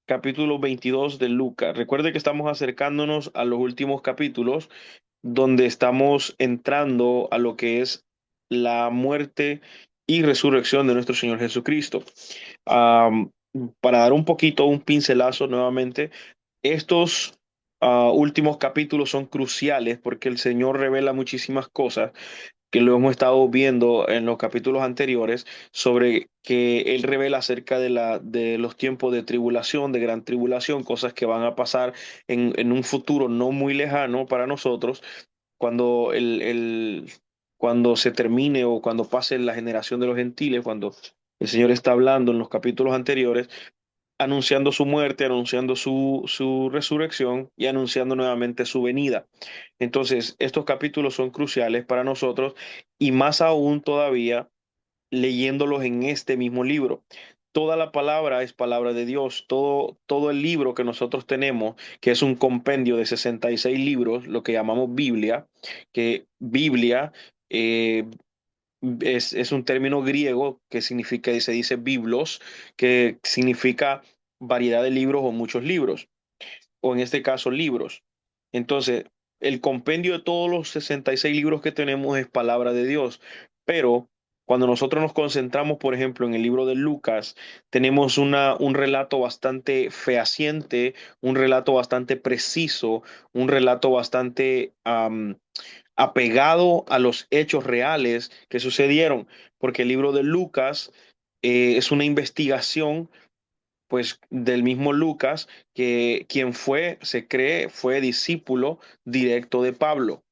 capítulo 22 de Lucas. Recuerde que estamos acercándonos a los últimos capítulos donde estamos entrando a lo que es la muerte y resurrección de nuestro Señor Jesucristo. Am, para dar un poquito, un pincelazo nuevamente, estos últimos capítulos son cruciales porque el Señor revela muchísimas cosas que lo hemos estado viendo en los capítulos anteriores, sobre que Él revela acerca de los tiempos de tribulación, de gran tribulación, cosas que van a pasar en un futuro no muy lejano para nosotros, cuando cuando se termine o cuando pase la generación de los gentiles, cuando el Señor está hablando en los capítulos anteriores, anunciando su muerte, anunciando su resurrección y anunciando nuevamente su venida. Entonces, estos capítulos son cruciales para nosotros y más aún todavía leyéndolos en este mismo libro. Toda la palabra es palabra de Dios. Todo el libro que nosotros tenemos, que es un compendio de 66 libros, lo que llamamos Biblia, que Biblia eh, es un término griego que significa, y se dice biblos, que significa variedad de libros o muchos libros, o en este caso libros. Entonces, el compendio de todos los 66 libros que tenemos es palabra de Dios, pero cuando nosotros nos concentramos, por ejemplo, en el libro de Lucas, tenemos un relato bastante fehaciente, un relato bastante preciso, un relato bastante apegado a los hechos reales que sucedieron, porque el libro de Lucas es una investigación, pues, del mismo Lucas, que quien fue, se cree, fue discípulo directo de Pablo.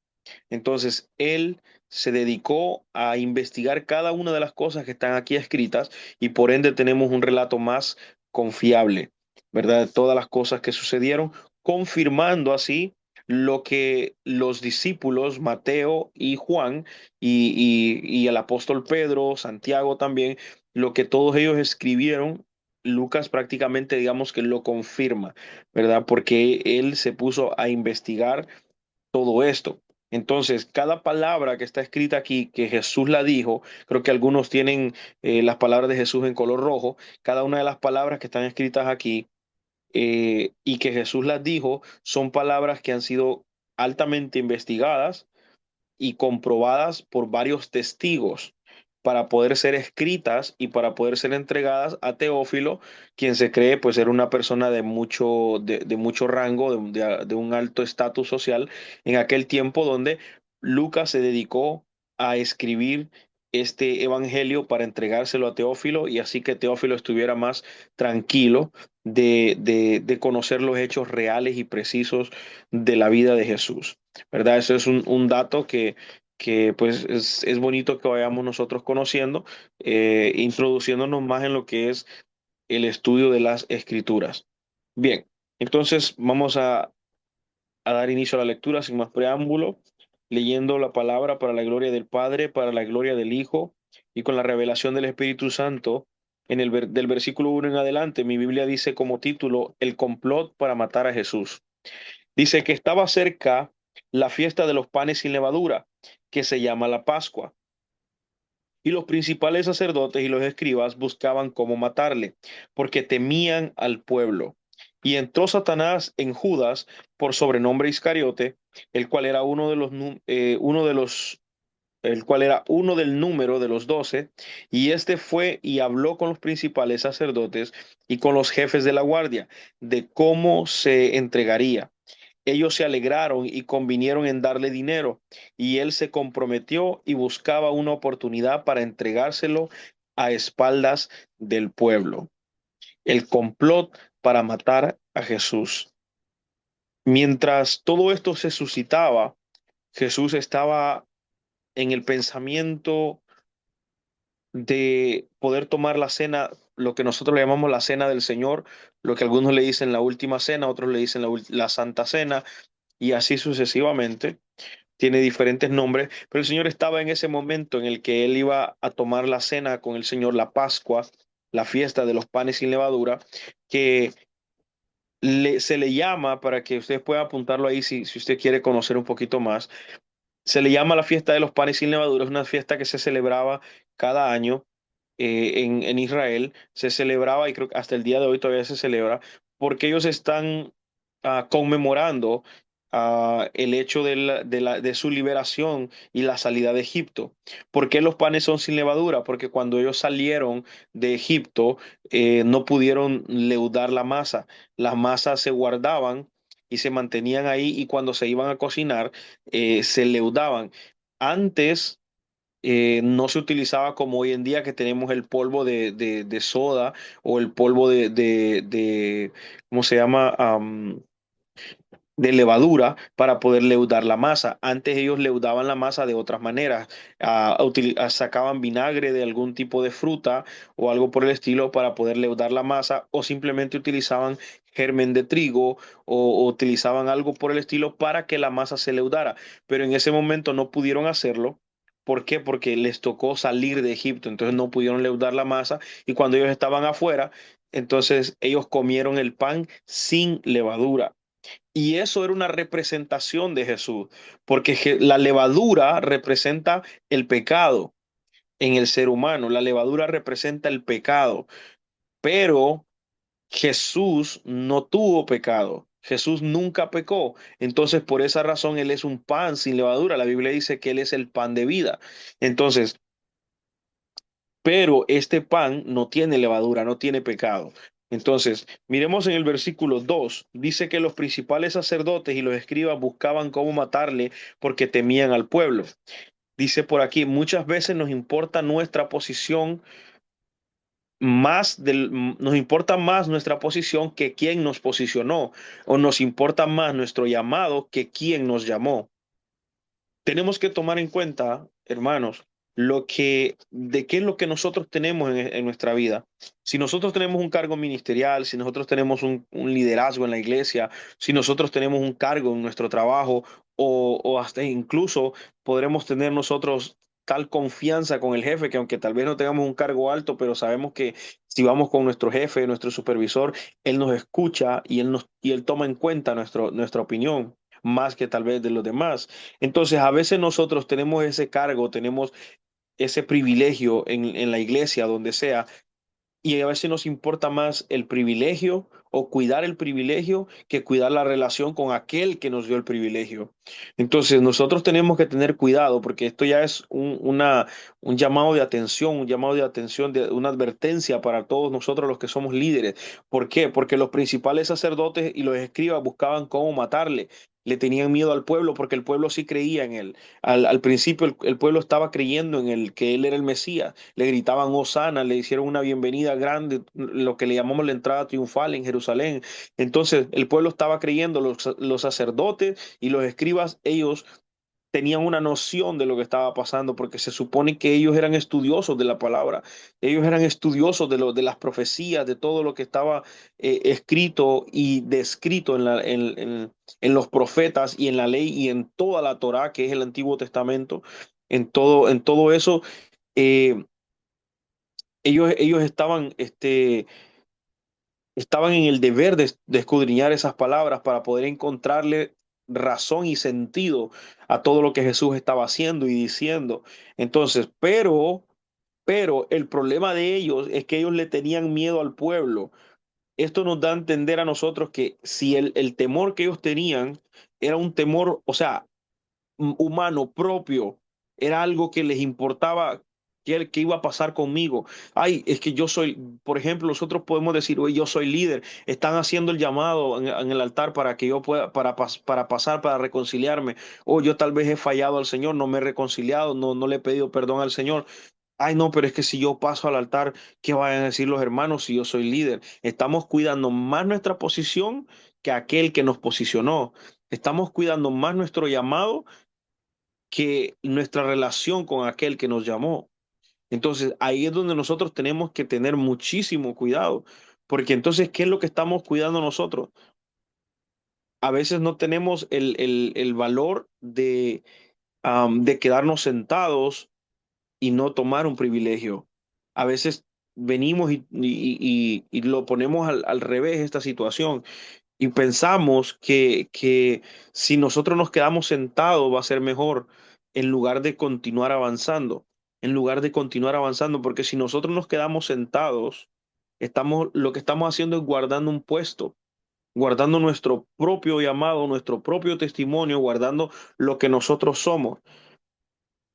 Entonces, él se dedicó a investigar cada una de las cosas que están aquí escritas y por ende tenemos un relato más confiable, ¿verdad? De todas las cosas que sucedieron, confirmando así lo que los discípulos Mateo y Juan y el apóstol Pedro, Santiago también, lo que todos ellos escribieron. Lucas prácticamente digamos que lo confirma, ¿verdad? Porque él se puso a investigar todo esto. Entonces, cada palabra que está escrita aquí, que Jesús la dijo, creo que algunos tienen las palabras de Jesús en color rojo, cada una de las palabras que están escritas aquí y que Jesús las dijo, son palabras que han sido altamente investigadas y comprobadas por varios testigos para poder ser escritas y para poder ser entregadas a Teófilo, quien se cree pues era una persona de mucho rango, de un alto estatus social en aquel tiempo donde Lucas se dedicó a escribir este evangelio para entregárselo a Teófilo y así que Teófilo estuviera más tranquilo de conocer los hechos reales y precisos de la vida de Jesús. ¿Verdad? Eso es un dato que pues es bonito que vayamos nosotros conociendo, introduciéndonos más en lo que es el estudio de las escrituras. Bien, entonces vamos a dar inicio a la lectura sin más preámbulo, leyendo la palabra para la gloria del Padre, para la gloria del Hijo y con la revelación del Espíritu Santo. Del versículo 1 en adelante, mi Biblia dice como título, El complot para matar a Jesús. Dice que estaba cerca la fiesta de los panes sin levadura, que se llama la Pascua, y los principales sacerdotes y los escribas buscaban cómo matarle, porque temían al pueblo. Y entró Satanás en Judas, por sobrenombre Iscariote, el cual era el cual era uno del número de los 12, y este fue y habló con los principales sacerdotes y con los jefes de la guardia de cómo se entregaría. Ellos se alegraron y convinieron en darle dinero, y él se comprometió y buscaba una oportunidad para entregárselo a espaldas del pueblo. El complot para matar a Jesús. Mientras todo esto se suscitaba, Jesús estaba en el pensamiento de poder tomar la cena, lo que nosotros le llamamos la cena del Señor, lo que algunos le dicen la última cena, otros le dicen la Santa Cena, y así sucesivamente. Tiene diferentes nombres, pero el Señor estaba en ese momento en el que él iba a tomar la cena con el Señor, la Pascua, la fiesta de los panes sin levadura, que se le llama, para que usted pueda apuntarlo ahí si usted quiere conocer un poquito más, se le llama la fiesta de los panes sin levadura, es una fiesta que se celebraba cada año en Israel, se celebraba y creo que hasta el día de hoy todavía se celebra porque ellos están conmemorando el hecho de su liberación y la salida de Egipto. ¿Por qué los panes son sin levadura? Porque cuando ellos salieron de Egipto, no pudieron leudar la masa. Las masas se guardaban y se mantenían ahí, y cuando se iban a cocinar, se leudaban. Antes no se utilizaba como hoy en día, que tenemos el polvo de soda, o el polvo ¿cómo se llama? De levadura, para poder leudar la masa. Antes ellos leudaban la masa de otras maneras. Sacaban vinagre de algún tipo de fruta o algo por el estilo para poder leudar la masa, o simplemente utilizaban germen de trigo, o utilizaban algo por el estilo para que la masa se leudara. Pero en ese momento no pudieron hacerlo. ¿Por qué? Porque les tocó salir de Egipto, entonces no pudieron leudar la masa, y cuando ellos estaban afuera, entonces ellos comieron el pan sin levadura. Y eso era una representación de Jesús, porque la levadura representa el pecado en el ser humano, la levadura representa el pecado, pero Jesús no tuvo pecado. Jesús nunca pecó. Entonces, por esa razón, Él es un pan sin levadura. La Biblia dice que Él es el pan de vida. Entonces, pero este pan no tiene levadura, no tiene pecado. Entonces, miremos en el versículo 2, dice que los principales sacerdotes y los escribas buscaban cómo matarle porque temían al pueblo. Dice por aquí, muchas veces nos importa nuestra posición nos importa más nuestra posición que quien nos posicionó, o nos importa más nuestro llamado que quien nos llamó. Tenemos que tomar en cuenta, hermanos, de qué es lo que nosotros tenemos en nuestra vida. Si nosotros tenemos un cargo ministerial, si nosotros tenemos un liderazgo en la iglesia, si nosotros tenemos un cargo en nuestro trabajo, o hasta incluso podremos tener nosotros tal confianza con el jefe, que aunque tal vez no tengamos un cargo alto, pero sabemos que si vamos con nuestro jefe, nuestro supervisor, él nos escucha, y él toma en cuenta nuestra opinión más que tal vez de los demás. Entonces, a veces nosotros tenemos ese cargo, tenemos ese privilegio en la iglesia, donde sea, y a veces nos importa más el privilegio, o cuidar el privilegio, que cuidar la relación con aquel que nos dio el privilegio. Entonces, nosotros tenemos que tener cuidado, porque esto ya es un llamado de atención, una advertencia para todos nosotros los que somos líderes. ¿Por qué? Porque los principales sacerdotes y los escribas buscaban cómo matarle. Le tenían miedo al pueblo, porque el pueblo sí creía en él. Al principio el pueblo estaba creyendo en él, que él era el Mesías. Le gritaban Hosana, le hicieron una bienvenida grande, lo que le llamamos la entrada triunfal en Jerusalén. Entonces el pueblo estaba creyendo, los sacerdotes y los escribas, ellos tenían una noción de lo que estaba pasando, porque se supone que ellos eran estudiosos de la palabra, ellos eran estudiosos de las profecías, de todo lo que estaba escrito y descrito en los profetas y en la ley y en toda la Torá, que es el Antiguo Testamento. En todo eso, eh, ellos estaban en el deber de escudriñar esas palabras para poder encontrarle razón y sentido a todo lo que Jesús estaba haciendo y diciendo. Entonces, pero el problema de ellos es que ellos le tenían miedo al pueblo. Esto nos da a entender a nosotros que si el temor que ellos tenían era un temor, o sea, humano propio, era algo que les importaba, que iba a pasar conmigo. Ay, es que yo soy, por ejemplo, nosotros podemos decir, oye, yo soy líder, están haciendo el llamado en el altar para que yo pueda, para pasar, para reconciliarme, o yo tal vez he fallado al Señor, no me he reconciliado, no le he pedido perdón al Señor. Ay, no, pero es que si yo paso al altar, ¿qué vayan a decir los hermanos si yo soy líder? Estamos cuidando más nuestra posición que aquel que nos posicionó. Estamos cuidando más nuestro llamado que nuestra relación con aquel que nos llamó. Entonces, ahí es donde nosotros tenemos que tener muchísimo cuidado, porque entonces, ¿qué es lo que estamos cuidando nosotros? A veces no tenemos el valor de quedarnos sentados y no tomar un privilegio. A veces venimos y lo ponemos al revés, esta situación. Y pensamos que si nosotros nos quedamos sentados va a ser mejor, en lugar de continuar avanzando, porque si nosotros nos quedamos sentados, lo que estamos haciendo es guardando un puesto. guardando nuestro propio llamado, nuestro propio testimonio, guardando lo que nosotros somos.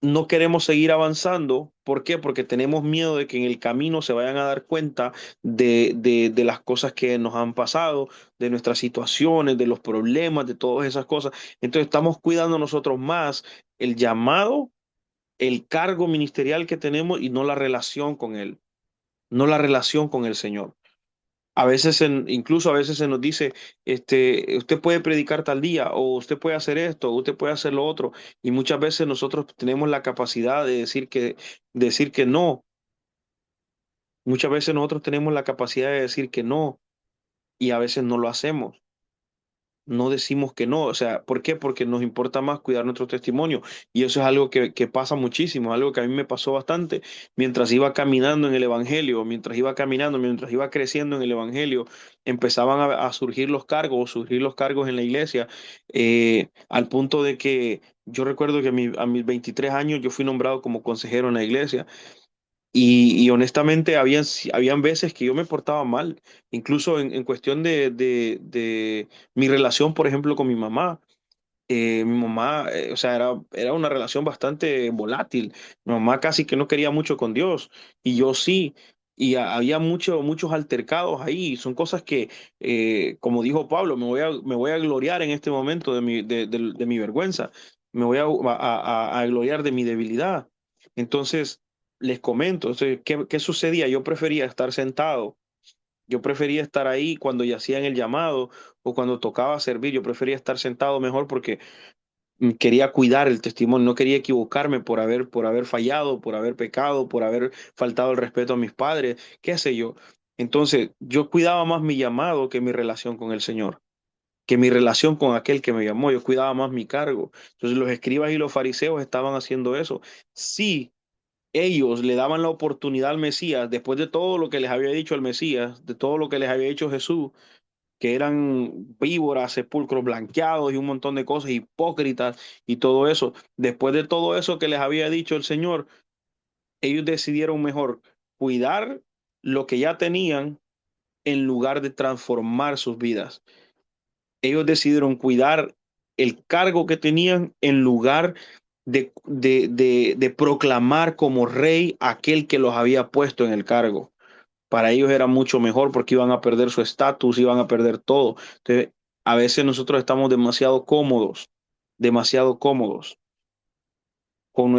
No queremos seguir avanzando. ¿Por qué? Porque tenemos miedo de que en el camino se vayan a dar cuenta de las cosas que nos han pasado, de nuestras situaciones, de los problemas, de todas esas cosas. Entonces estamos cuidando nosotros más el llamado, el cargo ministerial que tenemos y no la relación con Él, no la relación con el Señor. A veces, incluso a veces se nos dice, usted puede predicar tal día, o usted puede hacer esto, o usted puede hacer lo otro. Y muchas veces nosotros tenemos la capacidad de decir que no. Muchas veces nosotros tenemos la capacidad de decir que no, y a veces no lo hacemos. No decimos que no. O sea, ¿por qué? Porque nos importa más cuidar nuestro testimonio. Y eso es algo que pasa muchísimo, algo que a mí me pasó bastante mientras iba caminando en el Evangelio, mientras iba caminando, mientras iba creciendo en el Evangelio, empezaban a surgir surgir los cargos en la iglesia, al punto de que yo recuerdo que a mis 23 años yo fui nombrado como consejero en la iglesia. Y honestamente, habían veces que yo me portaba mal, incluso en cuestión de mi relación, por ejemplo, con mi mamá. Mi mamá, o sea, era una relación bastante volátil. Mi mamá casi que no quería mucho con Dios, y yo sí. Y había muchos altercados ahí. Son cosas que, como dijo Pablo, me voy a gloriar en este momento de mi vergüenza. Me voy a gloriar de mi debilidad. Entonces, les comento, o sea, ¿qué sucedía? Yo prefería estar sentado. Yo prefería estar ahí cuando ya hacían el llamado o cuando tocaba servir. Yo prefería estar sentado mejor porque quería cuidar el testimonio, no quería equivocarme por haber fallado, por haber pecado, por haber faltado el respeto a mis padres, qué sé yo. Entonces, yo cuidaba más mi llamado que mi relación con el Señor, que mi relación con aquel que me llamó. Yo cuidaba más mi cargo. Entonces, los escribas y los fariseos estaban haciendo eso. Sí, ellos le daban la oportunidad al Mesías, después de todo lo que les había dicho el Mesías, de todo lo que les había dicho Jesús, que eran víboras, sepulcros blanqueados y un montón de cosas, hipócritas y todo eso. Después de todo eso que les había dicho el Señor, ellos decidieron mejor cuidar lo que ya tenían en lugar de transformar sus vidas. Ellos decidieron cuidar el cargo que tenían en lugar de proclamar como rey aquel que los había puesto en el cargo. Para ellos era mucho mejor porque iban a perder su estatus, iban a perder todo. Entonces, a veces nosotros estamos demasiado cómodos con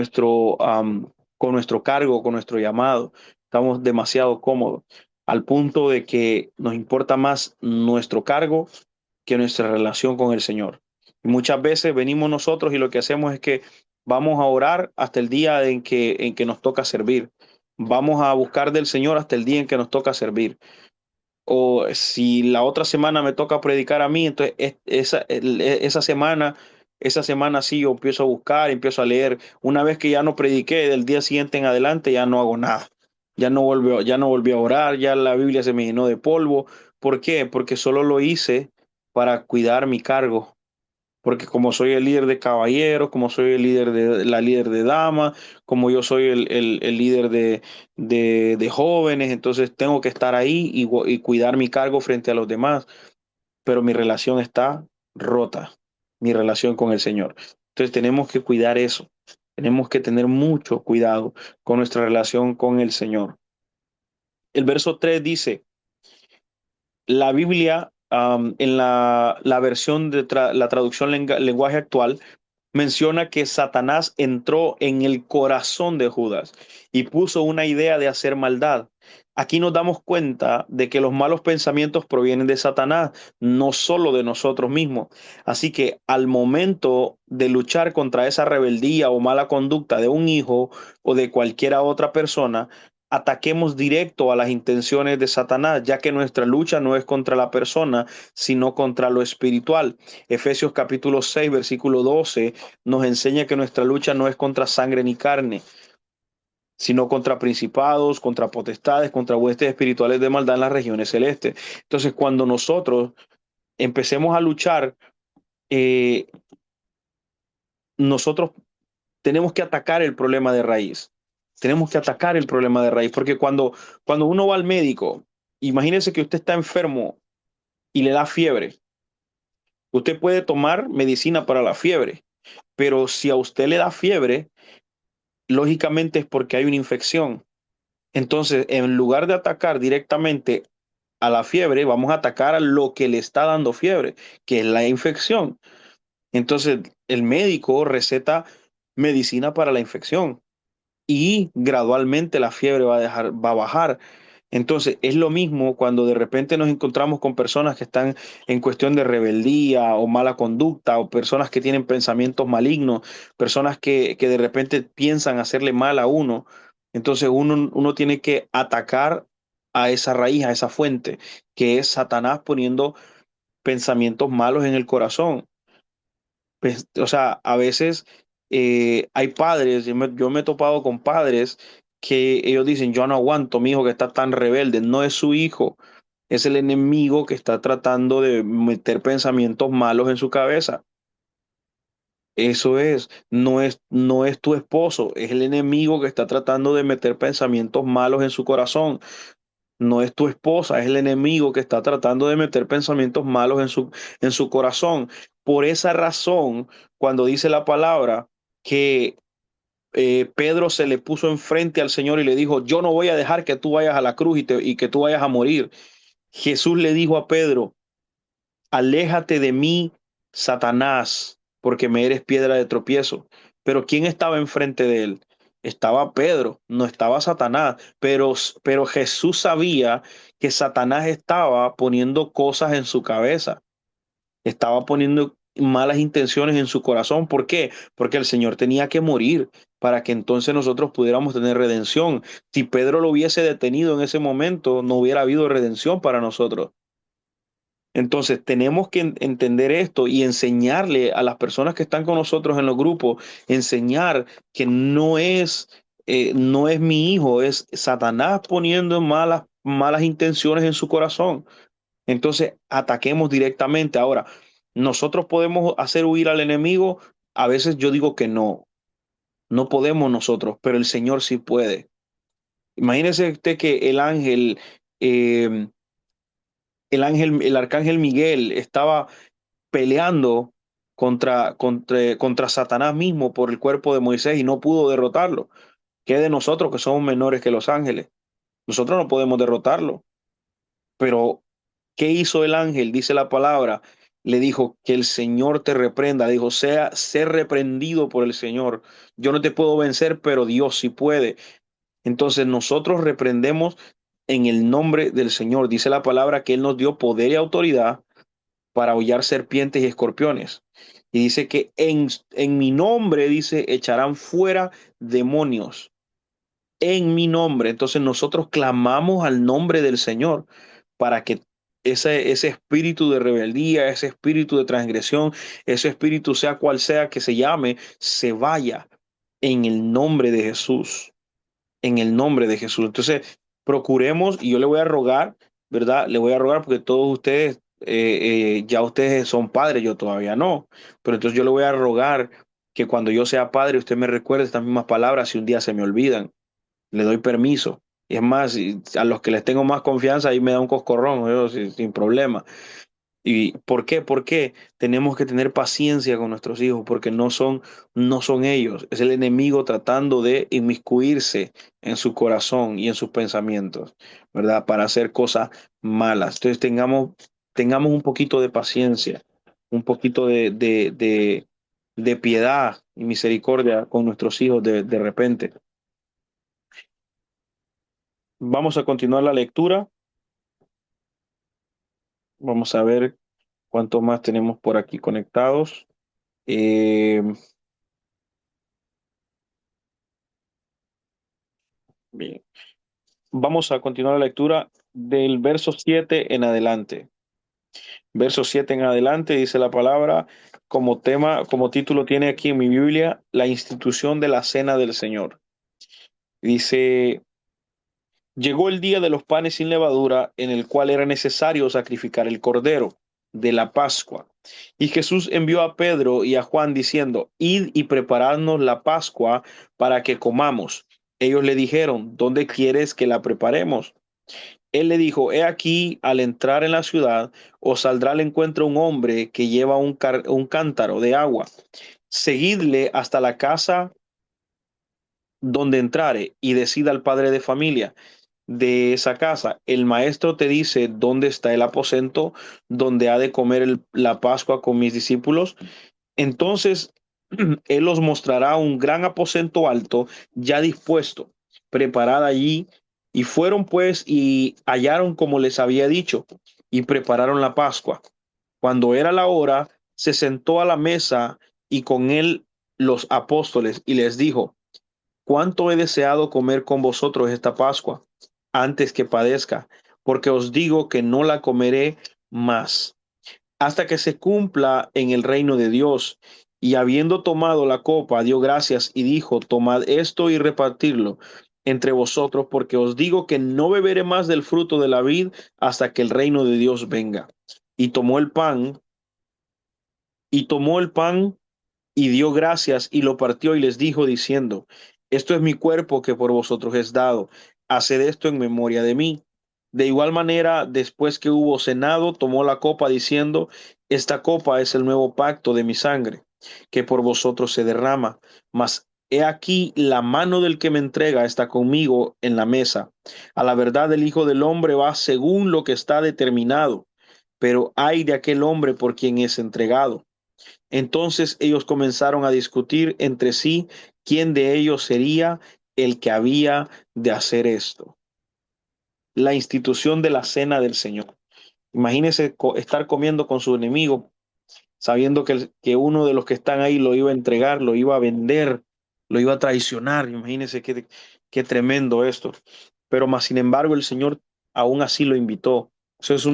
con nuestro cargo, con nuestro llamado. Estamos demasiado cómodos al punto de que nos importa más nuestro cargo que nuestra relación con el Señor. Y muchas veces venimos nosotros y lo que hacemos es que vamos a orar hasta el día en que nos toca servir. Vamos a buscar del Señor hasta el día en que nos toca servir. O si la otra semana me toca predicar a mí, entonces esa semana sí yo empiezo a buscar, empiezo a leer. Una vez que ya no prediqué, del día siguiente en adelante ya no hago nada. Ya no volví a orar, ya la Biblia se me llenó de polvo. ¿Por qué? Porque solo lo hice para cuidar mi cargo, porque como soy el líder de caballeros, como soy la líder de damas, como yo soy el líder de jóvenes, entonces tengo que estar ahí y cuidar mi cargo frente a los demás, pero mi relación está rota, mi relación con el Señor. Entonces tenemos que cuidar eso, tenemos que tener mucho cuidado con nuestra relación con el Señor. El verso 3 dice, la Biblia, en la versión la traducción lenguaje actual, menciona que Satanás entró en el corazón de Judas y puso una idea de hacer maldad. Aquí nos damos cuenta de que los malos pensamientos provienen de Satanás, no solo de nosotros mismos. Así que al momento de luchar contra esa rebeldía o mala conducta de un hijo o de cualquier otra persona, ataquemos directo a las intenciones de Satanás, ya que nuestra lucha no es contra la persona, sino contra lo espiritual. Efesios capítulo 6, versículo 12 nos enseña que nuestra lucha no es contra sangre ni carne, sino contra principados, contra potestades, contra huestes espirituales de maldad en las regiones celestes. Entonces, cuando nosotros empecemos a luchar, eh, nosotros tenemos que atacar el problema de raíz. Tenemos que atacar el problema de raíz, porque cuando uno va al médico, imagínese que usted está enfermo y le da fiebre. Usted puede tomar medicina para la fiebre, pero si a usted le da fiebre, lógicamente es porque hay una infección. Entonces, en lugar de atacar directamente a la fiebre, vamos a atacar a lo que le está dando fiebre, que es la infección. Entonces, el médico receta medicina para la infección y gradualmente la fiebre va a bajar. Entonces, es lo mismo cuando de repente nos encontramos con personas que están en cuestión de rebeldía o mala conducta, o personas que tienen pensamientos malignos, personas que de repente piensan hacerle mal a uno. Entonces, uno tiene que atacar a esa raíz, a esa fuente, que es Satanás poniendo pensamientos malos en el corazón. Pues, o sea, a veces hay padres, yo me he topado con padres que ellos dicen, yo no aguanto mi hijo que está tan rebelde. No es su hijo, es el enemigo que está tratando de meter pensamientos malos en su cabeza. Eso es, no es tu esposo, es el enemigo que está tratando de meter pensamientos malos en su corazón. No es tu esposa, es el enemigo que está tratando de meter pensamientos malos en su corazón. Por esa razón, cuando dice la palabra que Pedro se le puso enfrente al Señor y le dijo, yo no voy a dejar que tú vayas a la cruz y que tú vayas a morir. Jesús le dijo a Pedro, aléjate de mí, Satanás, porque me eres piedra de tropiezo. Pero ¿quién estaba enfrente de él? Estaba Pedro, no estaba Satanás, pero Jesús sabía que Satanás estaba poniendo cosas en su cabeza, estaba poniendo malas intenciones en su corazón. ¿Por qué? Porque el Señor tenía que morir para que entonces nosotros pudiéramos tener redención. Si Pedro lo hubiese detenido en ese momento, no hubiera habido redención para nosotros. Entonces tenemos que entender esto y enseñarle a las personas que están con nosotros en los grupos, enseñar que no es mi hijo, es Satanás poniendo malas intenciones en su corazón. Entonces ataquemos directamente. Ahora, nosotros podemos hacer huir al enemigo. A veces yo digo que no, no podemos nosotros, pero el Señor sí puede. Imagínese usted que eh, el arcángel Miguel estaba peleando contra Satanás mismo por el cuerpo de Moisés y no pudo derrotarlo. ¿Qué de nosotros que somos menores que los ángeles? Nosotros no podemos derrotarlo. Pero, ¿qué hizo el ángel? Dice la palabra. Le dijo que el Señor te reprenda. Dijo, sé reprendido por el Señor. Yo no te puedo vencer, pero Dios sí puede. Entonces nosotros reprendemos en el nombre del Señor. Dice la palabra que Él nos dio poder y autoridad para hollar serpientes y escorpiones. Y dice que en mi nombre, dice, echarán fuera demonios. En mi nombre. Entonces nosotros clamamos al nombre del Señor para que ese espíritu de rebeldía, ese espíritu de transgresión, ese espíritu, sea cual sea que se llame, se vaya en el nombre de Jesús, en el nombre de Jesús. Entonces, procuremos, y yo le voy a rogar, ¿verdad? Le voy a rogar porque todos ustedes, ya ustedes son padres, yo todavía no, pero entonces yo le voy a rogar que cuando yo sea padre, usted me recuerde estas mismas palabras si un día se me olvidan. Le doy permiso. Y es más, a los que les tengo más confianza, ahí me da un coscorrón, yo, sin problema. ¿Y por qué? Porque tenemos que tener paciencia con nuestros hijos, porque no son ellos, es el enemigo tratando de inmiscuirse en su corazón y en sus pensamientos, ¿verdad? Para hacer cosas malas. Entonces tengamos un poquito de paciencia, un poquito de piedad y misericordia con nuestros hijos de repente. Vamos a continuar la lectura. Vamos a ver cuántos más tenemos por aquí conectados. Eh, Bien. Vamos a continuar la lectura del verso 7 en adelante. Verso 7 en adelante dice la palabra como tema, como título tiene aquí en mi Biblia, la institución de la cena del Señor. Dice, llegó el día de los panes sin levadura en el cual era necesario sacrificar el cordero de la Pascua. Y Jesús envió a Pedro y a Juan diciendo, id y preparadnos la Pascua para que comamos. Ellos le dijeron, ¿dónde quieres que la preparemos? Él le dijo, he aquí, al entrar en la ciudad, os saldrá al encuentro un hombre que lleva un cántaro de agua. Seguidle hasta la casa donde entrare y decida al padre de familia de esa casa, el maestro te dice dónde está el aposento donde ha de comer la Pascua con mis discípulos. Entonces él os mostrará un gran aposento alto, ya dispuesto, preparada allí. Y fueron pues y hallaron como les había dicho, y prepararon la Pascua. Cuando era la hora, se sentó a la mesa y con él los apóstoles y les dijo, cuánto he deseado comer con vosotros esta Pascua antes que padezca, porque os digo que no la comeré más hasta que se cumpla en el reino de Dios. Y habiendo tomado la copa, dio gracias y dijo, tomad esto y repartirlo entre vosotros, porque os digo que no beberé más del fruto de la vid hasta que el reino de Dios venga. Y tomó el pan, y tomó el pan y dio gracias y lo partió y les dijo diciendo, esto es mi cuerpo que por vosotros es dado, haced esto en memoria de mí. De igual manera, después que hubo cenado, tomó la copa diciendo, esta copa es el nuevo pacto de mi sangre, que por vosotros se derrama. Mas he aquí la mano del que me entrega está conmigo en la mesa. A la verdad, el Hijo del Hombre va según lo que está determinado, pero ay de aquel hombre por quien es entregado. Entonces ellos comenzaron a discutir entre sí quién de ellos sería el que había de hacer esto. La institución de la cena del Señor. Imagínese estar comiendo con su enemigo, sabiendo que uno de los que están ahí lo iba a entregar, lo iba a vender, lo iba a traicionar. Imagínese qué tremendo esto. Pero más sin embargo, el Señor aún así lo invitó. Eso es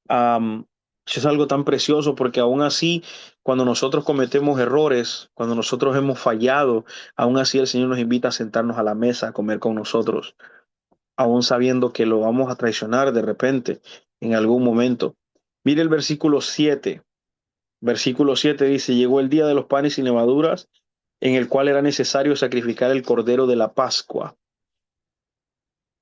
am, eso es algo tan precioso porque aún así, cuando nosotros cometemos errores, cuando nosotros hemos fallado, aún así el Señor nos invita a sentarnos a la mesa a comer con nosotros, aún sabiendo que lo vamos a traicionar de repente en algún momento. Mire el versículo 7. Versículo 7 dice, llegó el día de los panes sin levaduras, en el cual era necesario sacrificar el cordero de la Pascua.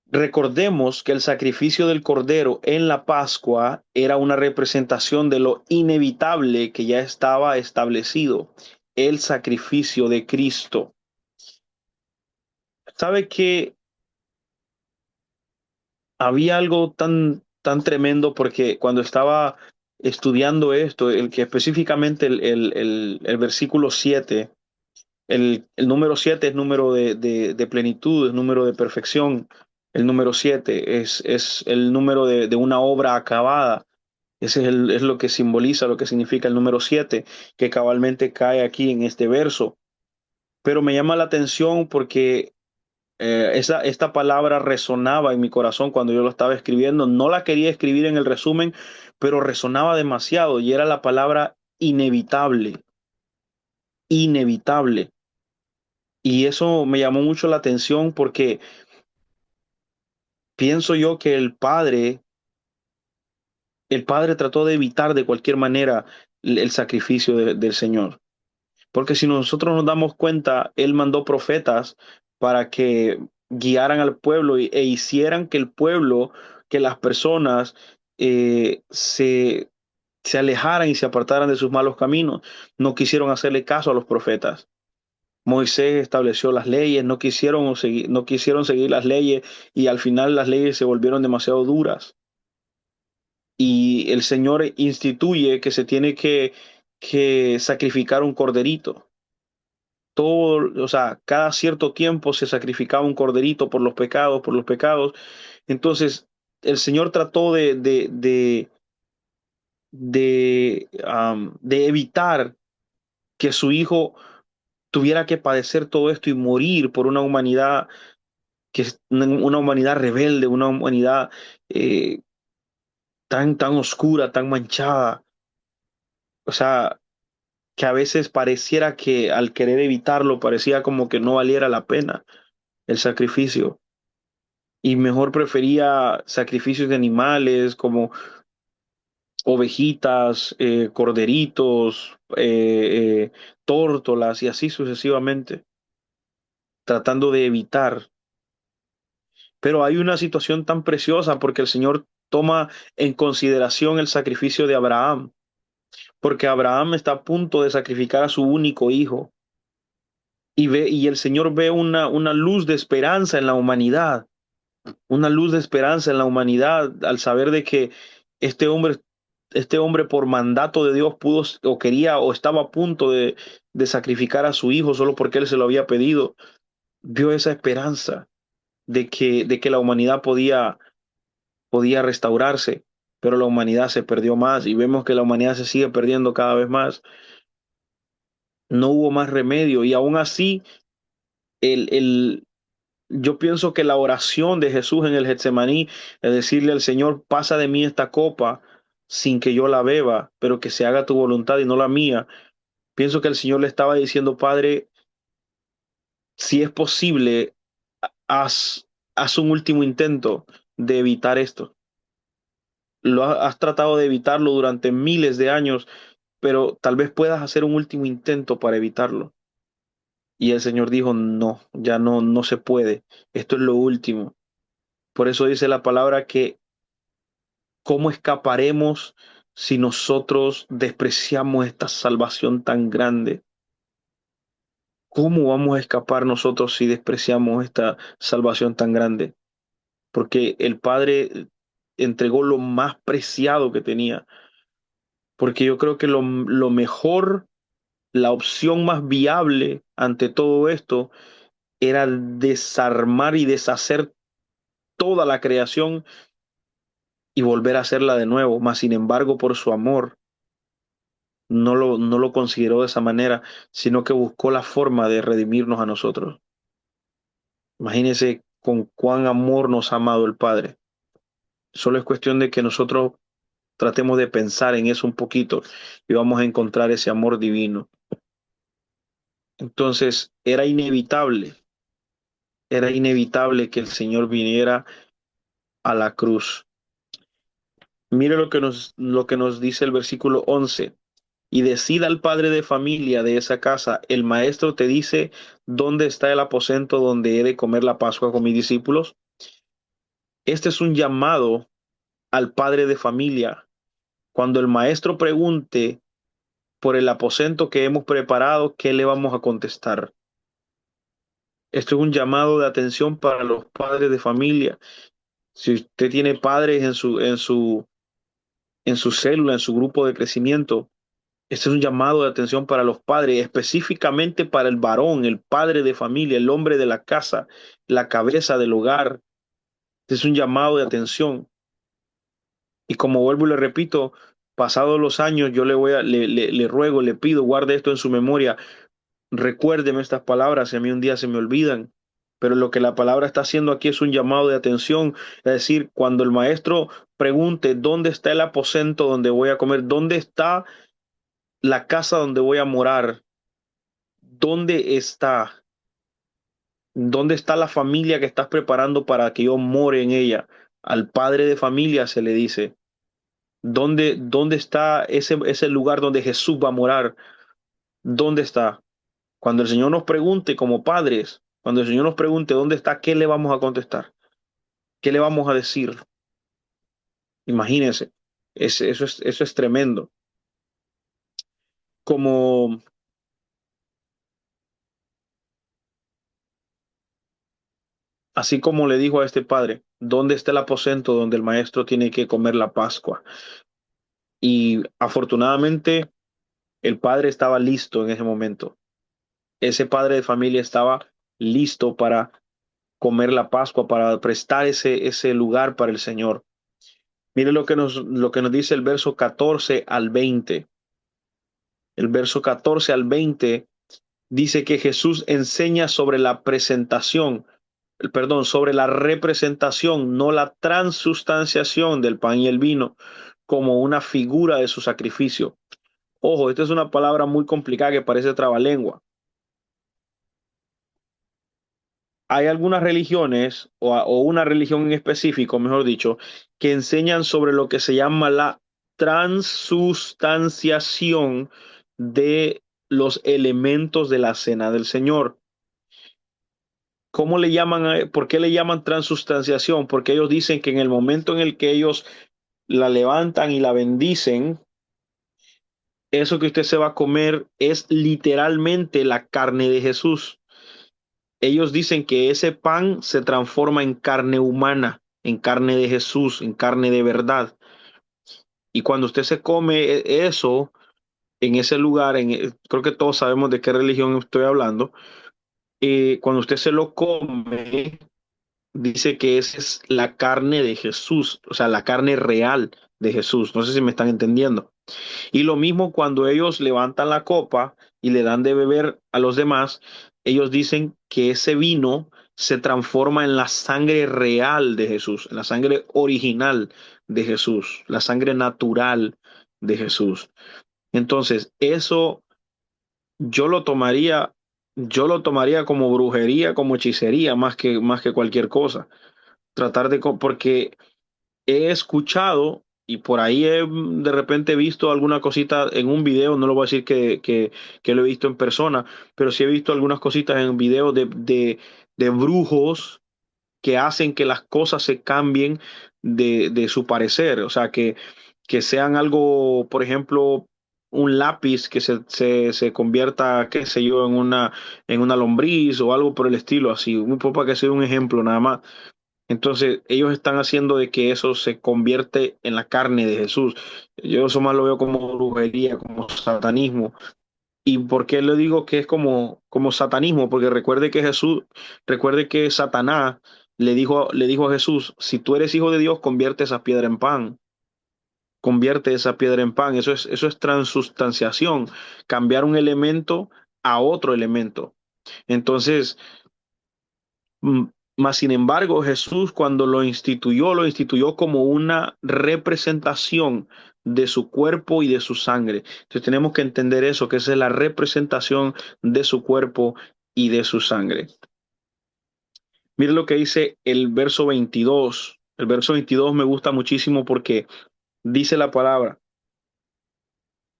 Recordemos que el sacrificio del cordero en la Pascua era una representación de lo inevitable que ya estaba establecido, el sacrificio de Cristo. ¿Sabe que había algo tan tremendo? Porque cuando estaba estudiando esto, el que específicamente el versículo 7. El número 7 es número de plenitud, es número de perfección. El número 7 es el número de una obra acabada. Ese es lo que simboliza, lo que significa el número 7 que cabalmente cae aquí en este verso. Pero me llama la atención porque esta palabra resonaba en mi corazón cuando yo lo estaba escribiendo. No la quería escribir en el resumen, pero resonaba demasiado y era la palabra inevitable, inevitable. Y eso me llamó mucho la atención porque pienso yo que el padre trató de evitar de cualquier manera el sacrificio del Señor. Porque si nosotros nos damos cuenta, Él mandó profetas para que guiaran al pueblo e hicieran que el pueblo, que las personas se alejaran y se apartaran de sus malos caminos. No quisieron hacerle caso a los profetas. Moisés estableció las leyes, no quisieron seguir las leyes y al final las leyes se volvieron demasiado duras. Y el Señor instituye que se tiene que sacrificar un corderito. Todo, o sea, cada cierto tiempo se sacrificaba un corderito por los pecados, por los pecados. Entonces, el Señor trató de evitar que su hijo tuviera que padecer todo esto y morir por una humanidad que es una humanidad rebelde, una humanidad eh, tan oscura, tan manchada. O sea, que a veces pareciera que al querer evitarlo, parecía como que no valiera la pena el sacrificio. Y mejor prefería sacrificios de animales como ovejitas, corderitos, tórtolas y así sucesivamente, tratando de evitar. Pero hay una situación tan preciosa porque el Señor toma en consideración el sacrificio de Abraham, porque Abraham está a punto de sacrificar a su único hijo y el Señor ve una luz de esperanza en la humanidad, una luz de esperanza en la humanidad al saber de que este hombre, este hombre por mandato de Dios pudo o quería o estaba a punto de sacrificar a su hijo solo porque él se lo había pedido. Vio esa esperanza de que la humanidad podía restaurarse, pero la humanidad se perdió más y vemos que la humanidad se sigue perdiendo cada vez más. No hubo más remedio y aún así el, yo pienso que la oración de Jesús en el Getsemaní es decirle al Señor, pasa de mí esta copa sin que yo la beba, pero que se haga tu voluntad y no la mía. Pienso que el Señor le estaba diciendo, Padre, si es posible, haz, haz un último intento de evitar esto. Has tratado de evitarlo durante miles de años, pero tal vez puedas hacer un último intento para evitarlo. Y el Señor dijo, no, ya no, no se puede. Esto es lo último. Por eso dice la palabra que ¿cómo escaparemos si nosotros despreciamos esta salvación tan grande? ¿Cómo vamos a escapar nosotros si despreciamos esta salvación tan grande? Porque el Padre entregó lo más preciado que tenía. Porque yo creo que lo mejor, la opción más viable ante todo esto era desarmar y deshacer toda la creación y volver a hacerla de nuevo. Mas, sin embargo, por su amor, no lo consideró de esa manera, sino que buscó la forma de redimirnos a nosotros. Imagínense con cuán amor nos ha amado el Padre. Solo es cuestión de que nosotros tratemos de pensar en eso un poquito y vamos a encontrar ese amor divino. Entonces, era inevitable que el Señor viniera a la cruz. Mire lo que nos dice el versículo 11. Y decida al padre de familia de esa casa, el maestro te dice dónde está el aposento donde he de comer la Pascua con mis discípulos. Este es un llamado al padre de familia. Cuando el maestro pregunte por el aposento que hemos preparado, ¿qué le vamos a contestar? Esto es un llamado de atención para los padres de familia. Si usted tiene padres en su célula, en su grupo de crecimiento, este es un llamado de atención para los padres, específicamente para el varón, el padre de familia, el hombre de la casa, la cabeza del hogar. Este es un llamado de atención. Y como vuelvo y le repito, pasados los años, yo le ruego, le pido, guarde esto en su memoria. Recuérdeme estas palabras, si a mí un día se me olvidan. Pero lo que la palabra está haciendo aquí es un llamado de atención. Es decir, cuando el maestro pregunte dónde está el aposento donde voy a comer, dónde está la casa donde voy a morar, ¿dónde está? ¿Dónde está la familia que estás preparando para que yo more en ella? Al padre de familia se le dice, ¿dónde está ese lugar donde Jesús va a morar? ¿Dónde está? Cuando el Señor nos pregunte como padres, cuando el Señor nos pregunte dónde está, ¿qué le vamos a contestar? ¿Qué le vamos a decir? Imagínense, eso es tremendo. Como así como le dijo a este padre, ¿dónde está el aposento donde el maestro tiene que comer la Pascua? Y afortunadamente el padre estaba listo en ese momento. Ese padre de familia estaba listo para comer la Pascua, para prestar ese lugar para el Señor. Mire lo que nos dice el verso 14 al 20. El verso 14 al 20 dice que Jesús enseña sobre la presentación, perdón, sobre la representación, no la transustanciación del pan y el vino, como una figura de su sacrificio. Ojo, esta es una palabra muy complicada que parece trabalengua. Hay algunas religiones, o una religión en específico, mejor dicho, que enseñan sobre lo que se llama la transustanciación de los elementos de la cena del Señor. ¿Cómo le llaman por qué le llaman transustanciación? Porque ellos dicen que en el momento en el que ellos la levantan y la bendicen, eso que usted se va a comer es literalmente la carne de Jesús. Ellos dicen que ese pan se transforma en carne humana, en carne de Jesús, en carne de verdad. Y cuando usted se come eso en ese lugar, creo que todos sabemos de qué religión estoy hablando, cuando usted se lo come, dice que esa es la carne de Jesús, o sea, la carne real de Jesús. No sé si me están entendiendo. Y lo mismo cuando ellos levantan la copa y le dan de beber a los demás, ellos dicen que ese vino se transforma en la sangre real de Jesús, en la sangre original de Jesús, la sangre natural de Jesús. Entonces, eso yo lo tomaría, yo lo tomaría como brujería, como hechicería, más que cualquier cosa. Tratar de, porque he escuchado y por ahí he de repente visto alguna cosita en un video, no lo voy a decir que lo he visto en persona, pero sí he visto algunas cositas en videos de brujos que hacen que las cosas se cambien de su parecer, o sea, que sean algo, por ejemplo, un lápiz que se convierta, qué sé yo, en una lombriz o algo por el estilo, así, un poco para que sea un ejemplo nada más. Entonces, ellos están haciendo de que eso se convierte en la carne de Jesús. Yo eso más lo veo como brujería, como satanismo. ¿Y por qué le digo que es como satanismo? Porque recuerde que Satanás le dijo a Jesús, si tú eres hijo de Dios, convierte esa piedra en pan. Convierte esa piedra en pan. Eso es transustanciación, cambiar un elemento a otro elemento. Entonces, Mm, mas, sin embargo, Jesús cuando lo instituyó como una representación de su cuerpo y de su sangre. Entonces tenemos que entender eso, que esa es la representación de su cuerpo y de su sangre. Mire lo que dice el verso 22. El verso 22 me gusta muchísimo porque dice la palabra,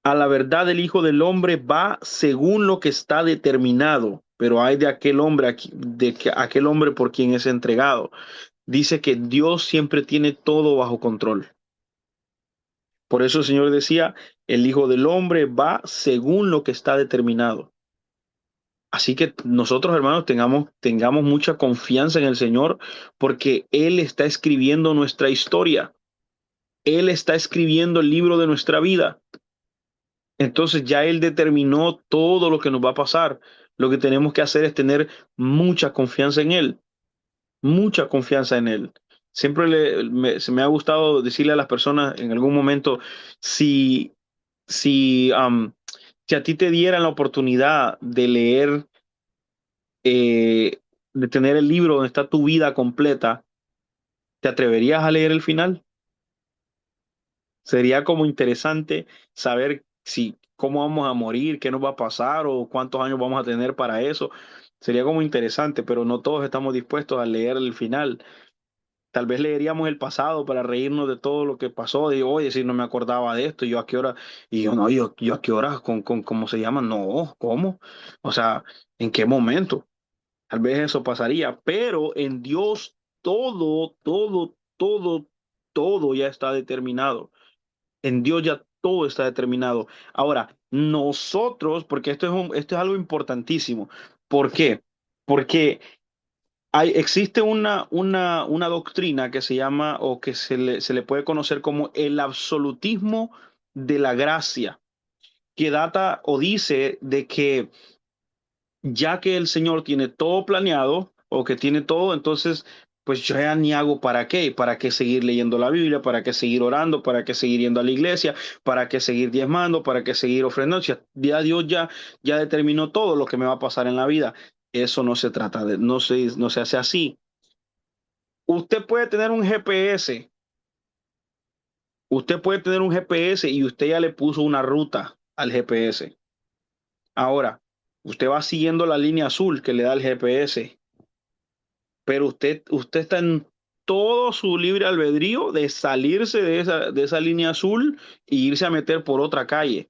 a la verdad el Hijo del Hombre va según lo que está determinado, pero hay de aquel hombre, aquel hombre por quien es entregado. Dice que Dios siempre tiene todo bajo control. Por eso el Señor decía, el Hijo del Hombre va según lo que está determinado. Así que nosotros, hermanos, tengamos mucha confianza en el Señor porque Él está escribiendo nuestra historia. Él está escribiendo el libro de nuestra vida. Entonces ya Él determinó todo lo que nos va a pasar. Lo que tenemos que hacer es tener mucha confianza en Él. Mucha confianza en él. Siempre se me ha gustado decirle a las personas en algún momento, si, si, si a ti te dieran la oportunidad de leer, de tener el libro donde está tu vida completa, ¿te atreverías a leer el final? Sería como interesante saber si cómo vamos a morir, qué nos va a pasar o cuántos años vamos a tener para eso. Sería como interesante, pero no todos estamos dispuestos a leer el final. Tal vez leeríamos el pasado para reírnos de todo lo que pasó, de oye, si no me acordaba de esto, yo a qué hora, y yo no, yo a qué hora, ¿cómo se llama? No, ¿cómo? O sea, ¿en qué momento? Tal vez eso pasaría, pero en Dios todo ya está determinado. En Dios ya todo está determinado. Ahora, nosotros, porque esto es algo importantísimo. ¿Por qué? Porque existe una doctrina que se llama o que se le puede conocer como el absolutismo de la gracia, que data o dice de que ya que el Señor tiene todo planeado o que tiene todo, entonces pues yo ya ni hago para qué seguir leyendo la Biblia, para qué seguir orando, para qué seguir yendo a la iglesia, para qué seguir diezmando, para qué seguir ofrendando. Ya Dios ya determinó todo lo que me va a pasar en la vida. Eso no se trata de, no se hace así. Usted puede tener un GPS, usted puede tener un GPS y usted ya le puso una ruta al GPS. Ahora, usted va siguiendo la línea azul que le da el GPS, pero usted está en todo su libre albedrío de salirse de esa línea azul e irse a meter por otra calle.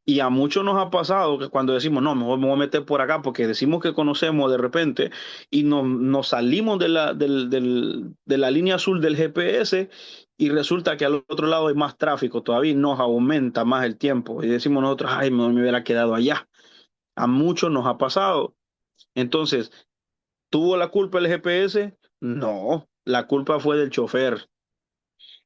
Y a muchos nos ha pasado que cuando decimos, no, mejor me voy a meter por acá, porque decimos que conocemos de repente y nos salimos de la línea azul del GPS y resulta que al otro lado hay más tráfico todavía y nos aumenta más el tiempo. Y decimos nosotros, ay, mejor me hubiera quedado allá. A muchos nos ha pasado. Entonces, ¿tuvo la culpa el GPS? No, la culpa fue del chofer.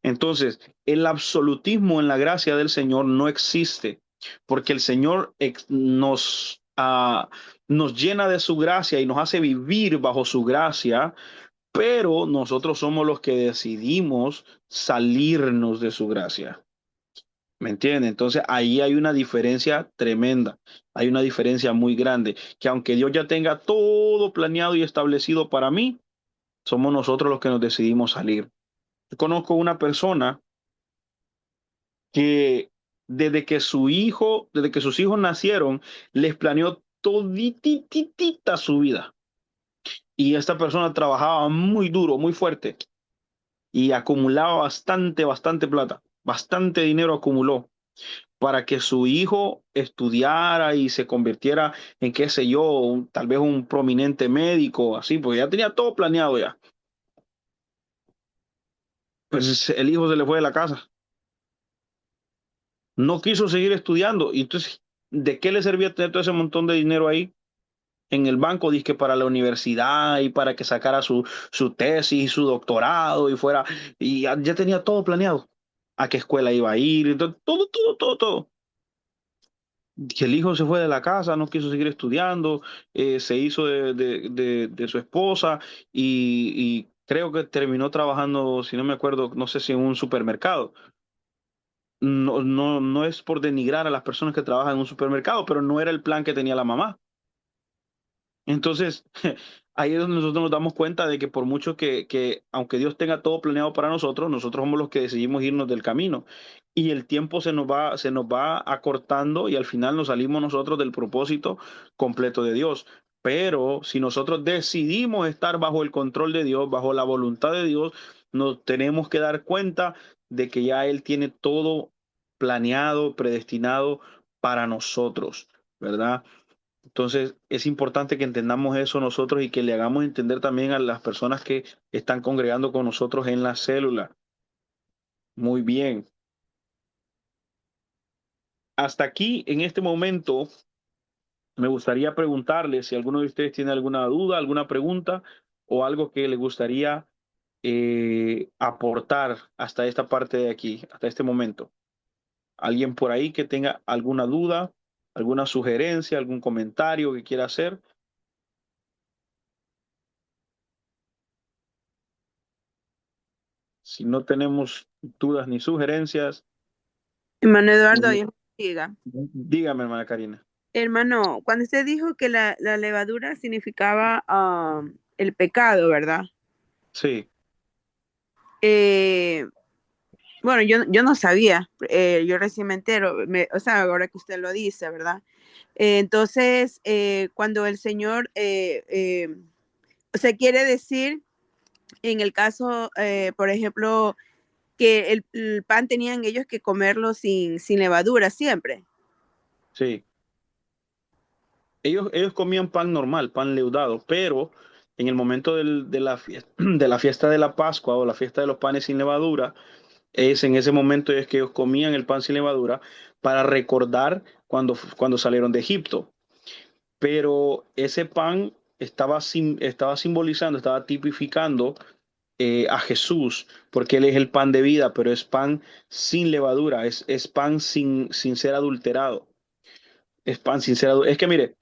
Entonces, el absolutismo en la gracia del Señor no existe, porque el Señor nos llena de su gracia y nos hace vivir bajo su gracia, pero nosotros somos los que decidimos salirnos de su gracia. ¿Me entiende? Entonces ahí hay una diferencia tremenda, hay una diferencia muy grande, que aunque Dios ya tenga todo planeado y establecido para mí, somos nosotros los que nos decidimos salir. Yo conozco una persona que desde que sus hijos nacieron, les planeó todititita su vida. Y esta persona trabajaba muy duro, muy fuerte y acumulaba bastante plata, bastante dinero acumuló para que su hijo estudiara y se convirtiera en, qué sé yo, tal vez un prominente médico, así, porque ya tenía todo planeado ya. Pues el hijo se le fue de la casa, no quiso seguir estudiando. Y entonces, ¿de qué le servía tener todo ese montón de dinero ahí en el banco? Dice que para la universidad y para que sacara su tesis y su doctorado y fuera, y ya tenía todo planeado. A qué escuela iba a ir, entonces, todo. Que el hijo se fue de la casa, no quiso seguir estudiando, se hizo de su esposa y creo que terminó trabajando, si no me acuerdo, no sé si en un supermercado. No es por denigrar a las personas que trabajan en un supermercado, pero no era el plan que tenía la mamá. Entonces, ahí es donde nosotros nos damos cuenta de que por mucho aunque Dios tenga todo planeado para nosotros, nosotros somos los que decidimos irnos del camino. Y el tiempo se nos va acortando y al final nos salimos nosotros del propósito completo de Dios. Pero si nosotros decidimos estar bajo el control de Dios, bajo la voluntad de Dios, nos tenemos que dar cuenta de que ya Él tiene todo planeado, predestinado para nosotros, ¿verdad? Entonces, es importante que entendamos eso nosotros y que le hagamos entender también a las personas que están congregando con nosotros en la célula. Muy bien. Hasta aquí, en este momento, me gustaría preguntarle si alguno de ustedes tiene alguna duda, alguna pregunta o algo que le gustaría aportar hasta esta parte de aquí, hasta este momento. ¿Alguien por ahí que tenga alguna duda, alguna sugerencia, algún comentario que quiera hacer? Si no tenemos dudas ni sugerencias, Hermano Eduardo, Dios me bendiga. dígame, hermana Karina. Hermano, cuando usted dijo que la levadura significaba el pecado, ¿verdad? Sí, Eh, bueno, yo no sabía, yo recién me entero, o sea, ahora que usted lo dice, ¿verdad? Entonces, cuando el Señor, o sea, quiere decir, en el caso, por ejemplo, que el pan tenían ellos que comerlo sin levadura siempre. sí. Ellos comían pan normal, pan leudado, pero en el momento de la fiesta de la Pascua o la fiesta de los panes sin levadura, es en ese momento es que ellos comían el pan sin levadura para recordar cuando salieron de Egipto. Pero ese pan estaba simbolizando, estaba tipificando a Jesús, porque Él es el pan de vida, pero es pan sin levadura, es pan sin ser adulterado. Es pan sin ser adulterado. Es que mire,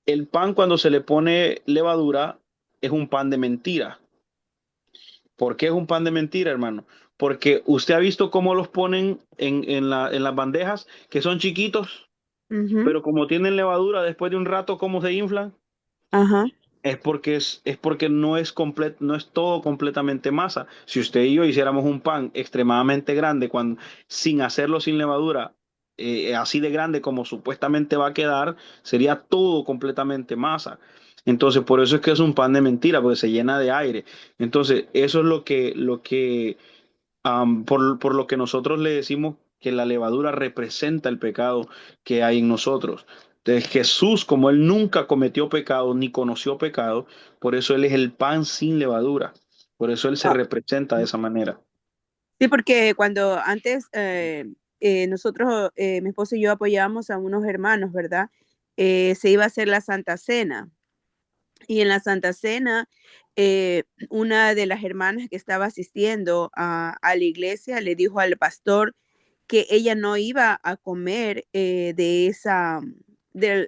el pan cuando se le pone levadura es un pan de mentira. ¿Por qué es un pan de mentira, hermano? Porque usted ha visto cómo los ponen en las bandejas, que son chiquitos, Ujú. pero como tienen levadura, después de un rato, ¿cómo se inflan? Ajá. Es porque no es todo completamente masa. Si usted y yo hiciéramos un pan extremadamente grande, sin hacerlo sin levadura, así de grande como supuestamente va a quedar, sería todo completamente masa. Entonces, por eso es que es un pan de mentira, porque se llena de aire. Entonces, eso es por lo que nosotros le decimos que la levadura representa el pecado que hay en nosotros. Entonces Jesús, como él nunca cometió pecado ni conoció pecado, por eso él es el pan sin levadura. Por eso él se Ah, representa de esa manera. sí, porque cuando antes nosotros, mi esposo y yo apoyábamos a unos hermanos, ¿verdad? Se iba a hacer la Santa Cena. Y en la Santa Cena, una de las hermanas que estaba asistiendo a la iglesia le dijo al pastor que ella no iba a comer de esa, del,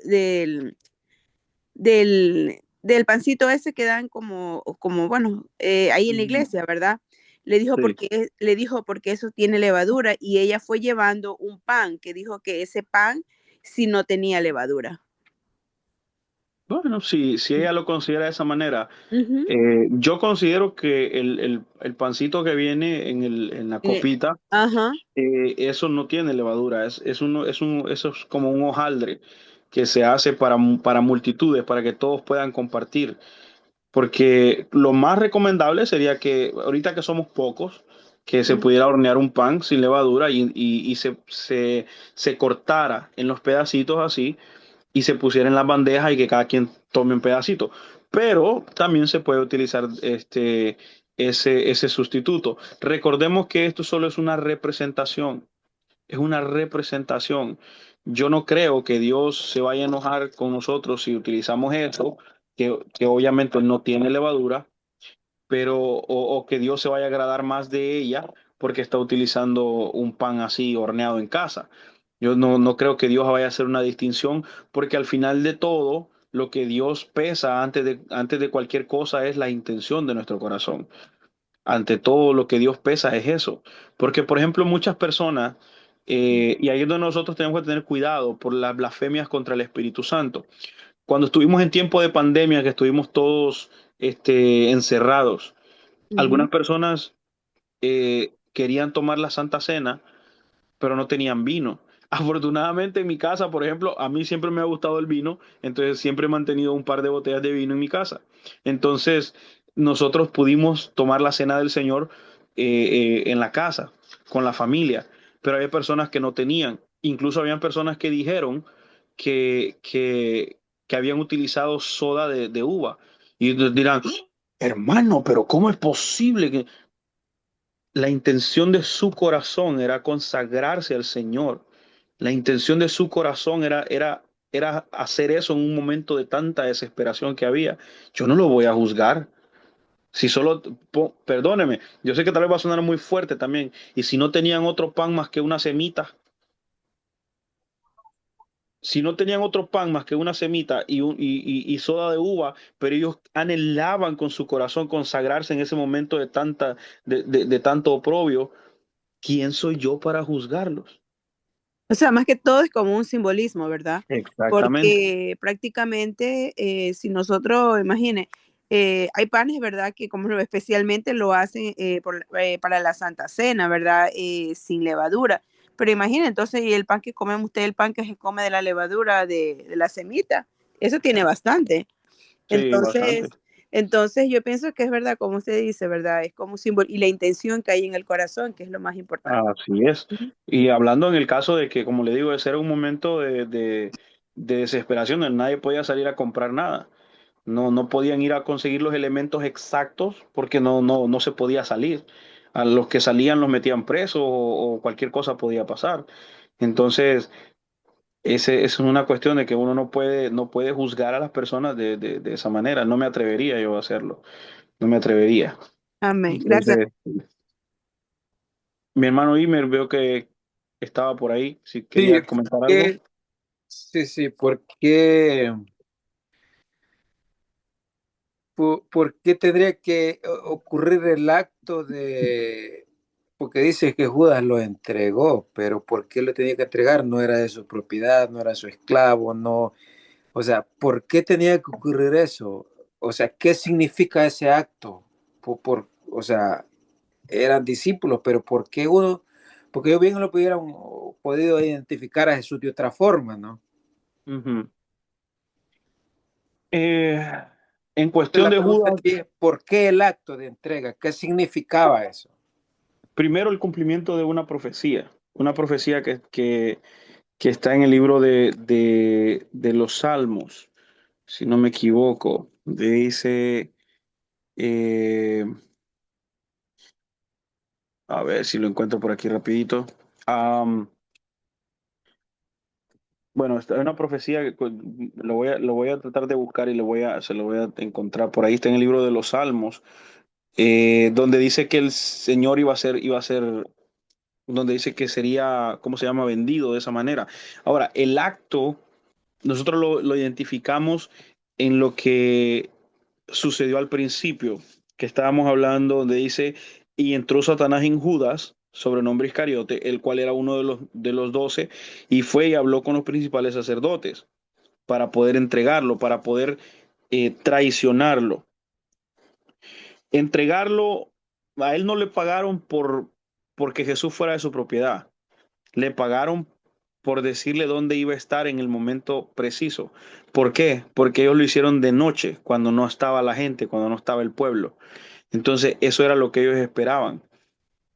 del, del pancito ese que dan como bueno, ahí en la Mm, iglesia, ¿verdad? sí. Le dijo porque eso tiene levadura y ella fue llevando un pan que dijo que ese pan sí no tenía levadura. Bueno, si ella lo considera de esa manera, Ujú. yo considero que el pancito que viene en la Eh, copita, Ajá. eso no tiene levadura, eso es como un hojaldre que se hace para multitudes, para que todos puedan compartir. Porque lo más recomendable sería que ahorita que somos pocos, que se pudiera hornear un pan sin levadura y se cortara en los pedacitos así y se pusiera en las bandejas y que cada quien tome un pedacito. Pero también se puede utilizar ese sustituto. Recordemos que esto solo es una representación, es una representación. Yo no creo que Dios se vaya a enojar con nosotros si utilizamos eso, que obviamente no tiene levadura, pero o que Dios se vaya a agradar más de ella porque está utilizando un pan así horneado en casa. Yo no creo que Dios vaya a hacer una distinción porque al final de todo, lo que Dios pesa antes de cualquier cosa es la intención de nuestro corazón. Ante todo, lo que Dios pesa es eso. Porque, por ejemplo, muchas personas, y ahí es donde nosotros tenemos que tener cuidado por las blasfemias contra el Espíritu Santo. Cuando estuvimos en tiempo de pandemia, que estuvimos todos encerrados, Ujú. algunas personas querían tomar la Santa Cena, pero no tenían vino. Afortunadamente en mi casa, por ejemplo, a mí siempre me ha gustado el vino, entonces siempre he mantenido un par de botellas de vino en mi casa. Entonces, nosotros pudimos tomar la cena del Señor en la casa, con la familia, pero había personas que no tenían. Incluso habían personas que dijeron que, que, que habían utilizado soda de uva. Y dirán, hermano, pero ¿cómo es posible que la intención de su corazón era consagrarse al Señor? La intención de su corazón era hacer eso en un momento de tanta desesperación que había. Yo no lo voy a juzgar. Si solo, perdóneme, yo sé que tal vez va a sonar muy fuerte también. Y si no tenían otro pan más que una semita, si no tenían otro pan más que una semita y soda de uva, pero ellos anhelaban con su corazón consagrarse en ese momento de tanto oprobio, ¿quién soy yo para juzgarlos? O sea, más que todo es como un simbolismo, ¿verdad? Exactamente. Porque prácticamente, si nosotros, imagine, hay panes, ¿verdad? Que como especialmente lo hacen para la Santa Cena, ¿verdad? Sin levadura. Pero imagine, entonces, y el pan que comemos usted, el pan que se come de la levadura de la semita, eso tiene bastante. Sí, bastante. Entonces, entonces yo pienso que es verdad, como usted dice, ¿verdad? Es como un símbolo y la intención que hay en el corazón, que es lo más importante. Así es. Ujú. Y hablando en el caso de que, como le digo, ese era un momento de desesperación, donde nadie podía salir a comprar nada. No podían ir a conseguir los elementos exactos porque no se podía salir. A los que salían los metían presos o cualquier cosa podía pasar. Entonces, es una cuestión de que uno no puede juzgar a las personas de esa manera. No me atrevería yo a hacerlo. No me atrevería. Amén. Gracias. Entonces, mi hermano Imer veo que estaba por ahí. Si Sí, quería comentar algo. sí, ¿por qué tendría que ocurrir el acto de, porque dice que Judas lo entregó, pero ¿por qué lo tenía que entregar? No era de su propiedad, no era su esclavo, no, o sea, ¿por qué tenía que ocurrir eso? O sea, ¿qué significa ese acto? O sea, eran discípulos, pero ¿por qué uno? Porque ellos bien lo pudieran podido identificar a Jesús de otra forma, ¿no? Ujú. Eh, en cuestión La de pregunta Judas, aquí es, ¿por qué el acto de entrega? ¿Qué significaba eso? primero el cumplimiento de una profecía. una profecía que está en el libro de los Salmos, si no me equivoco. Dice, eh, a ver si lo encuentro por aquí rapidito. Am, bueno, esta es una profecía que lo voy a tratar de buscar y se lo voy a encontrar. Por ahí está en el libro de los Salmos, donde dice que el Señor iba a ser, donde dice que sería, ¿cómo se llama? Vendido de esa manera. Ahora, el acto, nosotros lo identificamos en lo que sucedió al principio, que estábamos hablando, donde dice, y entró Satanás en Judas, sobrenombre Iscariote, el cual era uno de los 12, y fue y habló con los principales sacerdotes para poder entregarlo, para poder traicionarlo. Entregarlo, a él no le pagaron porque Jesús fuera de su propiedad, le pagaron por decirle dónde iba a estar en el momento preciso. ¿Por qué? Porque ellos lo hicieron de noche, cuando no estaba la gente, cuando no estaba el pueblo. Entonces, eso era lo que ellos esperaban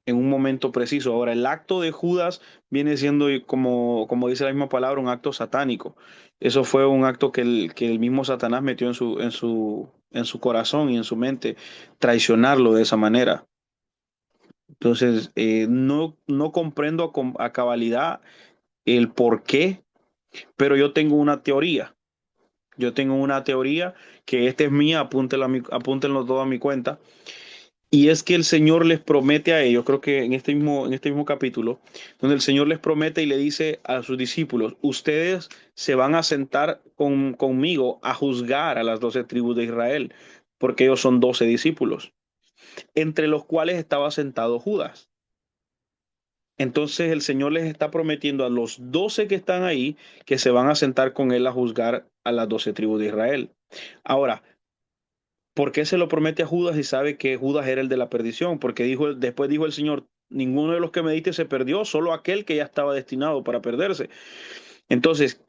en un momento preciso. Ahora, el acto de Judas viene siendo, como dice la misma palabra, un acto satánico. Eso fue un acto que el mismo Satanás metió en su corazón y en su mente, traicionarlo de esa manera. Entonces, no comprendo a cabalidad el por qué, pero yo tengo una teoría. Yo tengo una teoría que esta es mía, apúntenlo todo a mi cuenta. Y es que el Señor les promete a ellos, creo que en este mismo capítulo, donde el Señor les promete y le dice a sus discípulos, ustedes se van a sentar conmigo a juzgar a las 12 tribus de Israel, porque ellos son 12 discípulos, entre los cuales estaba sentado Judas. Entonces el Señor les está prometiendo a los 12 que están ahí que se van a sentar con él a juzgar a las 12 tribus de Israel. Ahora, ¿por qué se lo promete a Judas y sabe que Judas era el de la perdición? Porque después dijo el Señor, ninguno de los que me diste se perdió, solo aquel que ya estaba destinado para perderse. Entonces,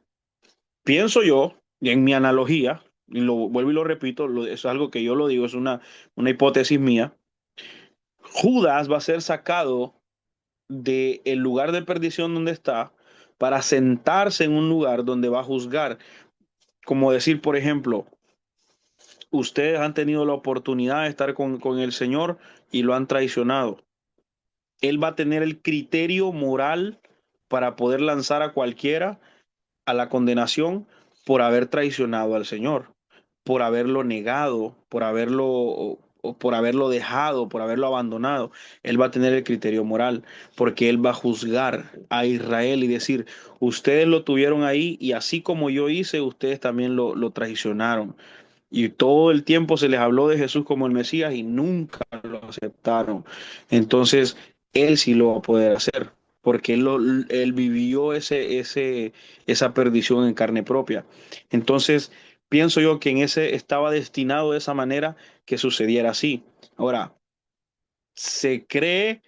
pienso yo, en mi analogía, y lo vuelvo y lo repito, eso es algo que yo lo digo, es una hipótesis mía, Judas va a ser sacado del lugar de perdición donde está para sentarse en un lugar donde va a juzgar. Como decir, por ejemplo, ustedes han tenido la oportunidad de estar con el Señor y lo han traicionado. Él va a tener el criterio moral para poder lanzar a cualquiera a la condenación por haber traicionado al Señor, por haberlo negado, por haberlo dejado, por haberlo abandonado. Él va a tener el criterio moral, porque él va a juzgar a Israel y decir, ustedes lo tuvieron ahí y así como yo hice, ustedes también lo traicionaron. Y todo el tiempo se les habló de Jesús como el Mesías y nunca lo aceptaron. Entonces, él sí lo va a poder hacer, porque él vivió esa perdición en carne propia. Entonces, pienso yo que en ese estaba destinado de esa manera que sucediera así. Ahora, se cree,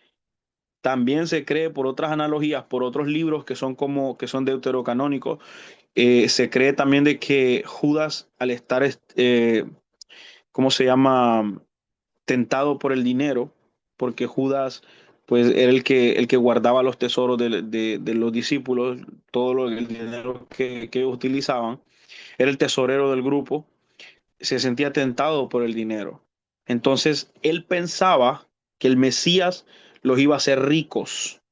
también se cree por otras analogías, por otros libros que son deuterocanónicos, se cree también de que Judas, al estar ¿cómo se llama? Tentado por el dinero, porque Judas pues era el que guardaba los tesoros de los discípulos, el dinero que ellos utilizaban, era el tesorero del grupo, se sentía tentado por el dinero. Entonces él pensaba que el Mesías los iba a hacer ricos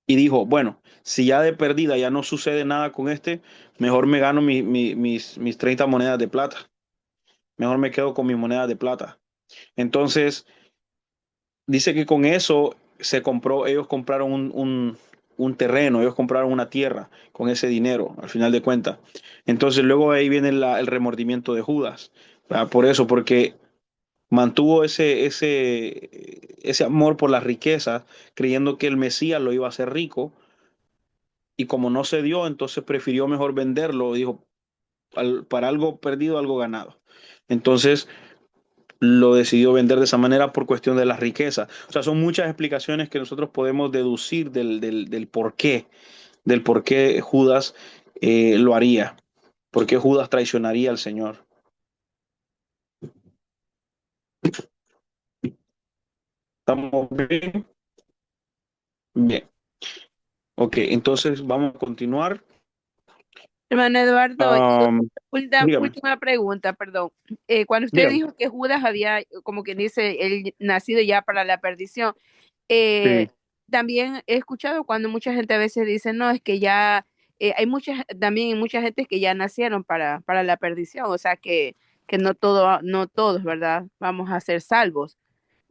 y dijo, bueno, si ya de perdida ya no sucede nada con este, mejor me gano mis 30 monedas de plata, mejor me quedo con mis monedas de plata. Entonces, dice que con eso ellos compraron un terreno, ellos compraron una tierra con ese dinero, al final de cuentas. Entonces luego ahí viene el remordimiento de Judas, ¿verdad? Por eso, porque mantuvo ese amor por las riquezas, creyendo que el Mesías lo iba a hacer rico, y como no se dio, entonces prefirió mejor venderlo, dijo, para algo perdido, algo ganado. Entonces, lo decidió vender de esa manera por cuestión de las riquezas. O sea, son muchas explicaciones que nosotros podemos deducir del por qué Judas lo haría, por qué Judas traicionaría al Señor. ¿Estamos bien? Bien. Ok, entonces vamos a continuar. Hermano Eduardo, Am, dígame, última pregunta, perdón. Cuando usted dígame. dijo que Judas había, como quien dice, el nacido ya para la perdición, Sí, eh, también he escuchado cuando mucha gente a veces dice, no, es que ya hay también hay mucha gente que ya nacieron para la perdición, o sea que no no todos, ¿verdad? Vamos a ser salvos.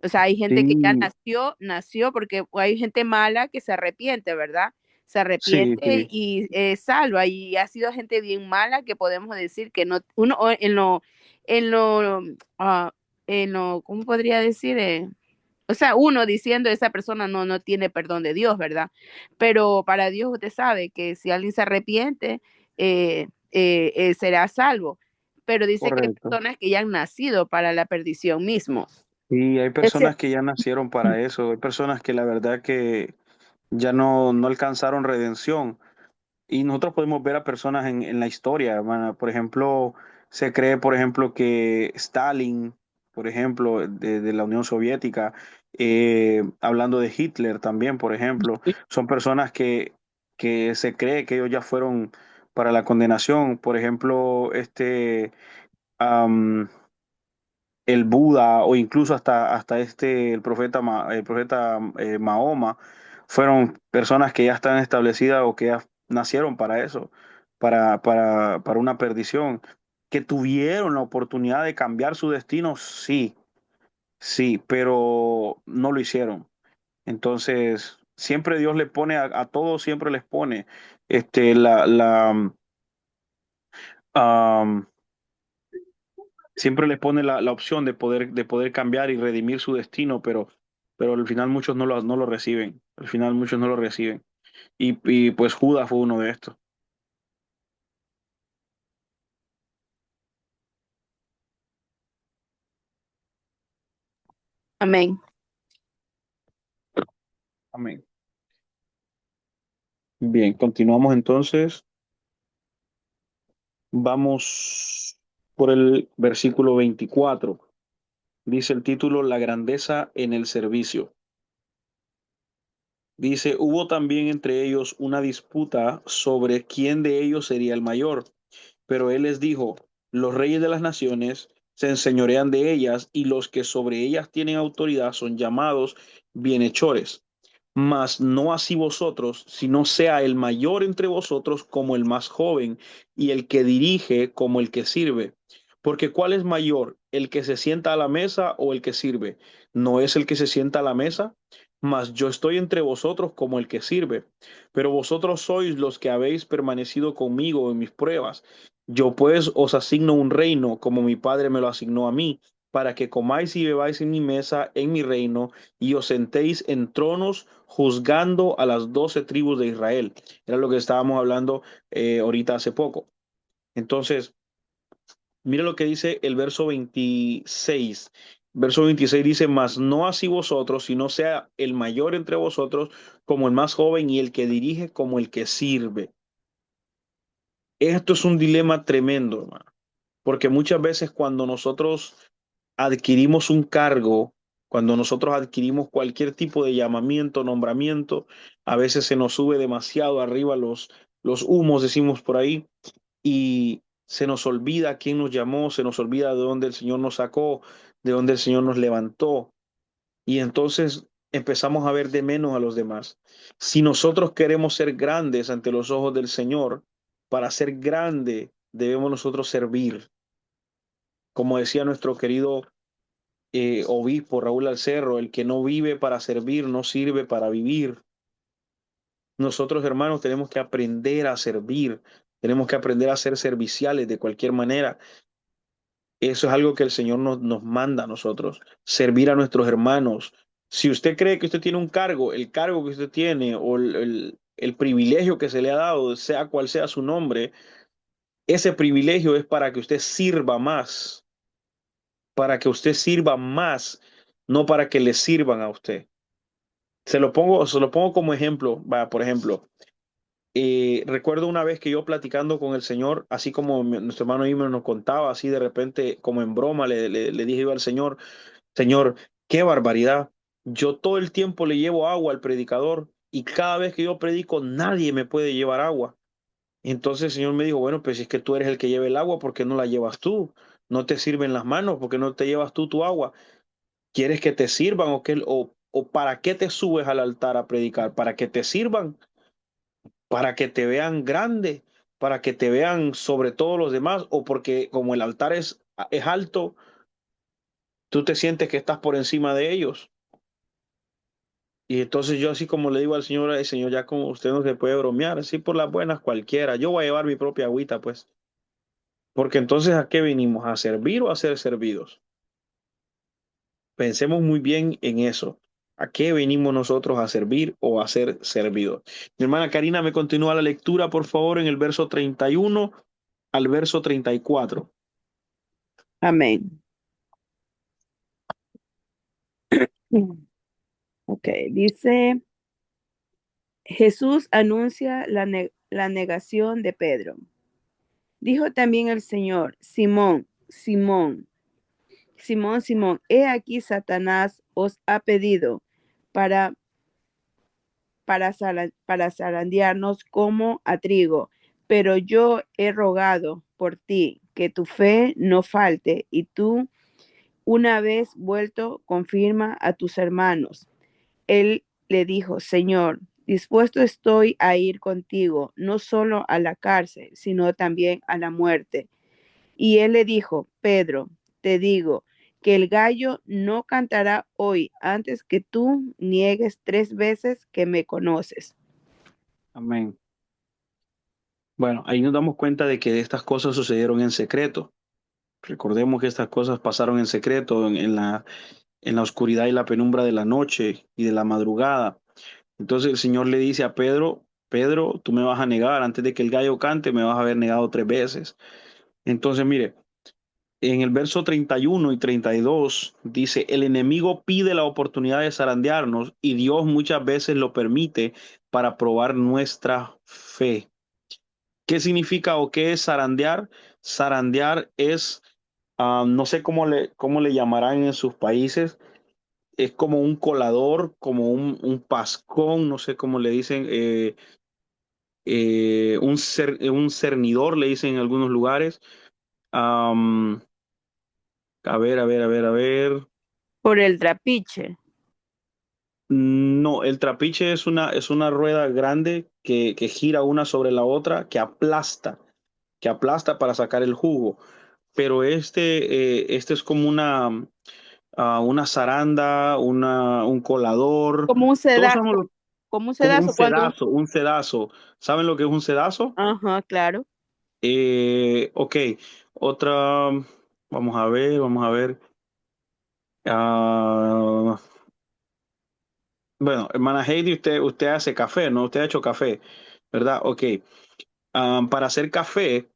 O sea, hay gente que ya sí, nació porque hay gente mala que se arrepiente, ¿verdad? Se sí, arrepiente sí, y salva. Y ha sido gente bien mala que podemos decir que no, uno en lo, ah, ¿cómo podría decir? O sea, uno diciendo esa persona no tiene perdón de Dios, ¿verdad? Pero para Dios usted sabe que si alguien se arrepiente, será salvo. Pero dice que hay correcto. personas que ya han nacido para la perdición mismo. Y hay Ese- personas que ya nacieron para eso, hay personas que la verdad que ya no alcanzaron redención. Y nosotros podemos ver a personas en la historia, hermana. Por ejemplo, se cree, por ejemplo, que Stalin, por ejemplo, de la Unión Soviética, hablando de Hitler también, por ejemplo, son personas que se cree que ellos ya fueron para la condenación. Por ejemplo, el Buda o incluso hasta el profeta Mahoma, fueron personas que ya están establecidas o que ya nacieron para eso, para una perdición, que tuvieron la oportunidad de cambiar su destino, sí, sí, pero no lo hicieron. Entonces, siempre Dios le pone a todos, siempre les pone este, am, siempre les pone la opción de poder cambiar y redimir su destino, pero al final muchos no lo reciben. Al final muchos no lo reciben. Y pues Judas fue uno de estos. Amén. Amén. Bien, continuamos entonces. Vamos por el versículo 24. Dice el título, La grandeza en el servicio. Dice, hubo también entre ellos una disputa sobre quién de ellos sería el mayor. Pero él les dijo, los reyes de las naciones se enseñorean de ellas y los que sobre ellas tienen autoridad son llamados bienhechores. Mas no así vosotros, sino sea el mayor entre vosotros como el más joven y el que dirige como el que sirve. Porque ¿cuál es mayor, el que se sienta a la mesa o el que sirve? ¿No es el que se sienta a la mesa? Mas yo estoy entre vosotros como el que sirve. Pero vosotros sois los que habéis permanecido conmigo en mis pruebas. Yo pues os asigno un reino como mi Padre me lo asignó a mí, para que comáis y bebáis en mi mesa, en mi reino, y os sentéis en tronos juzgando a las 12 tribus de Israel. Era lo que estábamos hablando ahorita hace poco. Entonces, mira lo que dice el verso 26. Verso 26 dice, mas no así vosotros, sino sea el mayor entre vosotros como el más joven y el que dirige como el que sirve. Esto es un dilema tremendo, hermano. Porque muchas veces cuando nosotros adquirimos un cargo, cuando nosotros adquirimos cualquier tipo de llamamiento, nombramiento, a veces se nos sube demasiado arriba los humos, decimos por ahí, y se nos olvida quién nos llamó, se nos olvida de dónde el Señor nos sacó, de dónde el Señor nos levantó, y entonces empezamos a ver de menos a los demás. Si nosotros queremos ser grandes ante los ojos del Señor, para ser grande debemos nosotros servir. Como decía nuestro querido obispo Raúl Alcerro, el que no vive para servir, no sirve para vivir. Nosotros, hermanos, tenemos que aprender a servir, tenemos que aprender a ser serviciales de cualquier manera. Eso es algo que el Señor nos manda a nosotros, servir a nuestros hermanos. Si usted cree que usted tiene un cargo, el cargo que usted tiene o el privilegio que se le ha dado, sea cual sea su nombre, ese privilegio es para que usted sirva más, para que usted sirva más, no para que le sirvan a usted. Se lo pongo como ejemplo. Va, por ejemplo, recuerdo una vez que yo platicando con el Señor, así como nuestro hermano Imer nos contaba, así de repente, como en broma, le dije yo al Señor, Señor, qué barbaridad. Yo todo el tiempo le llevo agua al predicador y cada vez que yo predico nadie me puede llevar agua. Entonces el Señor me dijo, bueno, pues si es que tú eres el que lleva el agua, ¿por qué no la llevas tú? No te sirven las manos, ¿por qué no te llevas tú tu agua? ¿Quieres que te sirvan o para qué te subes al altar a predicar? ¿Para que te sirvan? ¿Para que te vean grande? ¿Para que te vean sobre todos los demás? ¿O porque como el altar es alto, tú te sientes que estás por encima de ellos? Y entonces yo así como le digo al Señor, "Ay, Señor, ya como usted no se puede bromear, así por las buenas cualquiera. Yo voy a llevar mi propia agüita, pues. Porque entonces ¿a qué venimos? ¿A servir o a ser servidos? Pensemos muy bien en eso. ¿A qué venimos nosotros a servir o a ser servidos? Mi hermana Karina, me continúa la lectura, por favor, en el verso 31 al verso 34. Amén. Ok, dice, Jesús anuncia la negación de Pedro. Dijo también el Señor, Simón, Simón, Simón, Simón, he aquí Satanás os ha pedido para, para zarandearnos como a trigo, pero yo he rogado por ti que tu fe no falte y tú, una vez vuelto, confirma a tus hermanos. Él le dijo, Señor, dispuesto estoy a ir contigo, no solo a la cárcel, sino también a la muerte. Y él le dijo, Pedro, te digo que el gallo no cantará hoy antes que tú niegues 3 veces que me conoces. Amén. Bueno, ahí nos damos cuenta de que estas cosas sucedieron en secreto. Recordemos que estas cosas pasaron en secreto, en la oscuridad y la penumbra de la noche y de la madrugada. Entonces el Señor le dice a Pedro, Pedro, tú me vas a negar, antes de que el gallo cante, me vas a haber negado 3 veces. Entonces, mire, en el verso 31 y 32 dice, el enemigo pide la oportunidad de zarandearnos y Dios muchas veces lo permite para probar nuestra fe. ¿Qué significa o qué es zarandear? Zarandear es, no sé cómo le llamarán en sus países, es como un colador, como un pascón, no sé cómo le dicen, un cernidor, le dicen en algunos lugares. Am, a ver, a ver, a ver, a ver. Por el trapiche. No, el trapiche es una rueda grande que gira una sobre la otra, que aplasta para sacar el jugo. Pero este es como una zaranda, un colador. Como un Todos sedazo, sabemos como un como sedazo cuando... un sedazo. ¿Saben lo que es un sedazo? Ajá, claro. Ok, otra, vamos a ver. Ah, bueno, hermana Heidi, usted hace café, ¿no? Usted ha hecho café, ¿verdad? Ok. Para hacer café,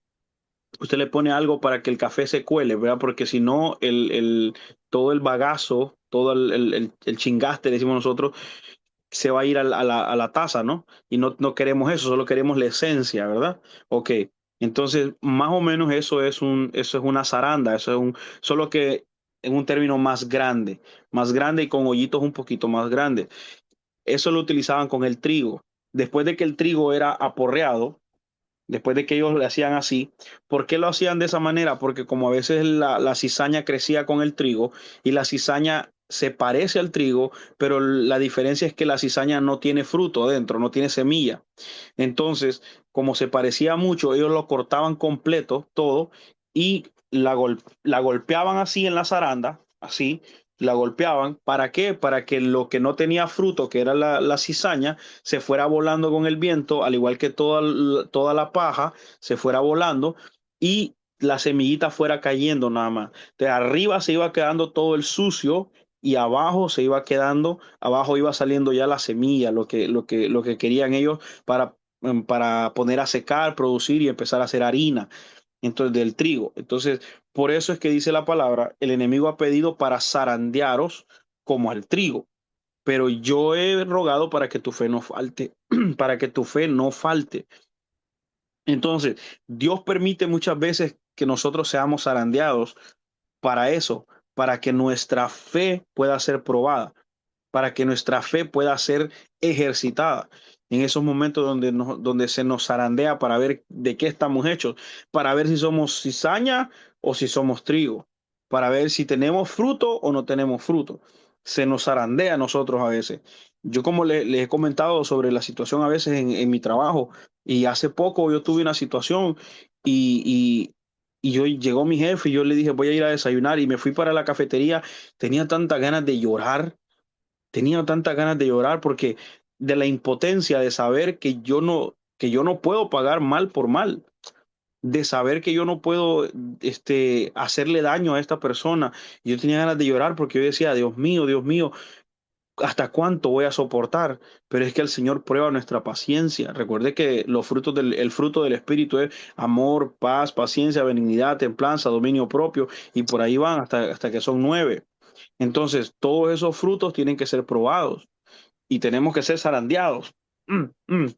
usted le pone algo para que el café se cuele, ¿verdad? Porque si no, todo el bagazo, todo el chingaste, decimos nosotros, se va a ir a la taza, ¿no? Y no queremos eso, solo queremos la esencia, ¿verdad? Ok, entonces más o menos eso es una zaranda, solo que en un término más grande y con hoyitos un poquito más grandes. Eso lo utilizaban con el trigo. Después de que el trigo era aporreado, después de que ellos le hacían así. ¿Por qué lo hacían de esa manera? Porque como a veces la cizaña crecía con el trigo y la cizaña se parece al trigo, pero la diferencia es que la cizaña no tiene fruto adentro, no tiene semilla. Entonces, como se parecía mucho, ellos lo cortaban completo, todo, y la golpeaban así en la zaranda, así, la golpeaban. ¿Para qué? Para que lo que no tenía fruto, que era la cizaña, se fuera volando con el viento, al igual que toda la paja, se fuera volando y la semillita fuera cayendo nada más. De arriba se iba quedando todo el sucio y abajo se iba quedando, abajo iba saliendo ya la semilla, lo que querían ellos para poner a secar, producir y empezar a hacer harina. Entonces, del trigo. Entonces, por eso es que dice la palabra, el enemigo ha pedido para zarandearos como al trigo, pero yo he rogado para que tu fe no falte, para que tu fe no falte. Entonces, Dios permite muchas veces que nosotros seamos zarandeados para eso, para que nuestra fe pueda ser probada. para que nuestra fe pueda ser ejercitada. En esos momentos donde se nos zarandea para ver de qué estamos hechos, para ver si somos cizaña o si somos trigo, para ver si tenemos fruto o no tenemos fruto. Se nos zarandea a nosotros a veces. Yo como les he comentado sobre la situación a veces en mi trabajo, y hace poco yo tuve una situación y, llegó mi jefe y yo le dije voy a ir a desayunar y me fui para la cafetería. Tenía tantas ganas de llorar, tenía tantas ganas de llorar porque de la impotencia de saber que yo no puedo pagar mal por mal, de saber que yo no puedo hacerle daño a esta persona. Yo tenía ganas de llorar porque yo decía, Dios mío, ¿hasta cuánto voy a soportar? Pero es que el Señor prueba nuestra paciencia. Recuerde que el fruto del Espíritu es amor, paz, paciencia, benignidad, templanza, dominio propio, y por ahí van hasta que son 9. Entonces, todos esos frutos tienen que ser probados y tenemos que ser zarandeados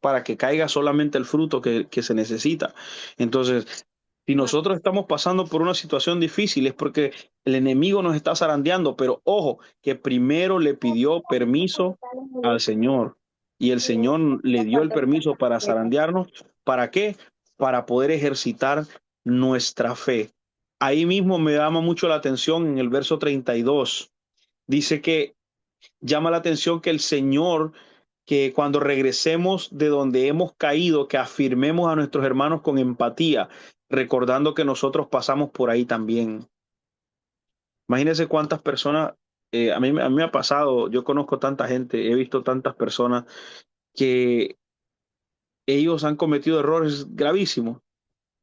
para que caiga solamente el fruto que se necesita. Entonces, si nosotros estamos pasando por una situación difícil es porque el enemigo nos está zarandeando, pero ojo, que primero le pidió permiso al Señor y el Señor le dio el permiso para zarandearnos. ¿Para qué? Para poder ejercitar nuestra fe. Ahí mismo me llama mucho la atención en el verso 32. Dice que llama la atención que el Señor, que cuando regresemos de donde hemos caído, que afirmemos a nuestros hermanos con empatía, recordando que nosotros pasamos por ahí también. Imagínense cuántas personas, a mí me ha pasado, yo conozco tanta gente, he visto tantas personas que ellos han cometido errores gravísimos.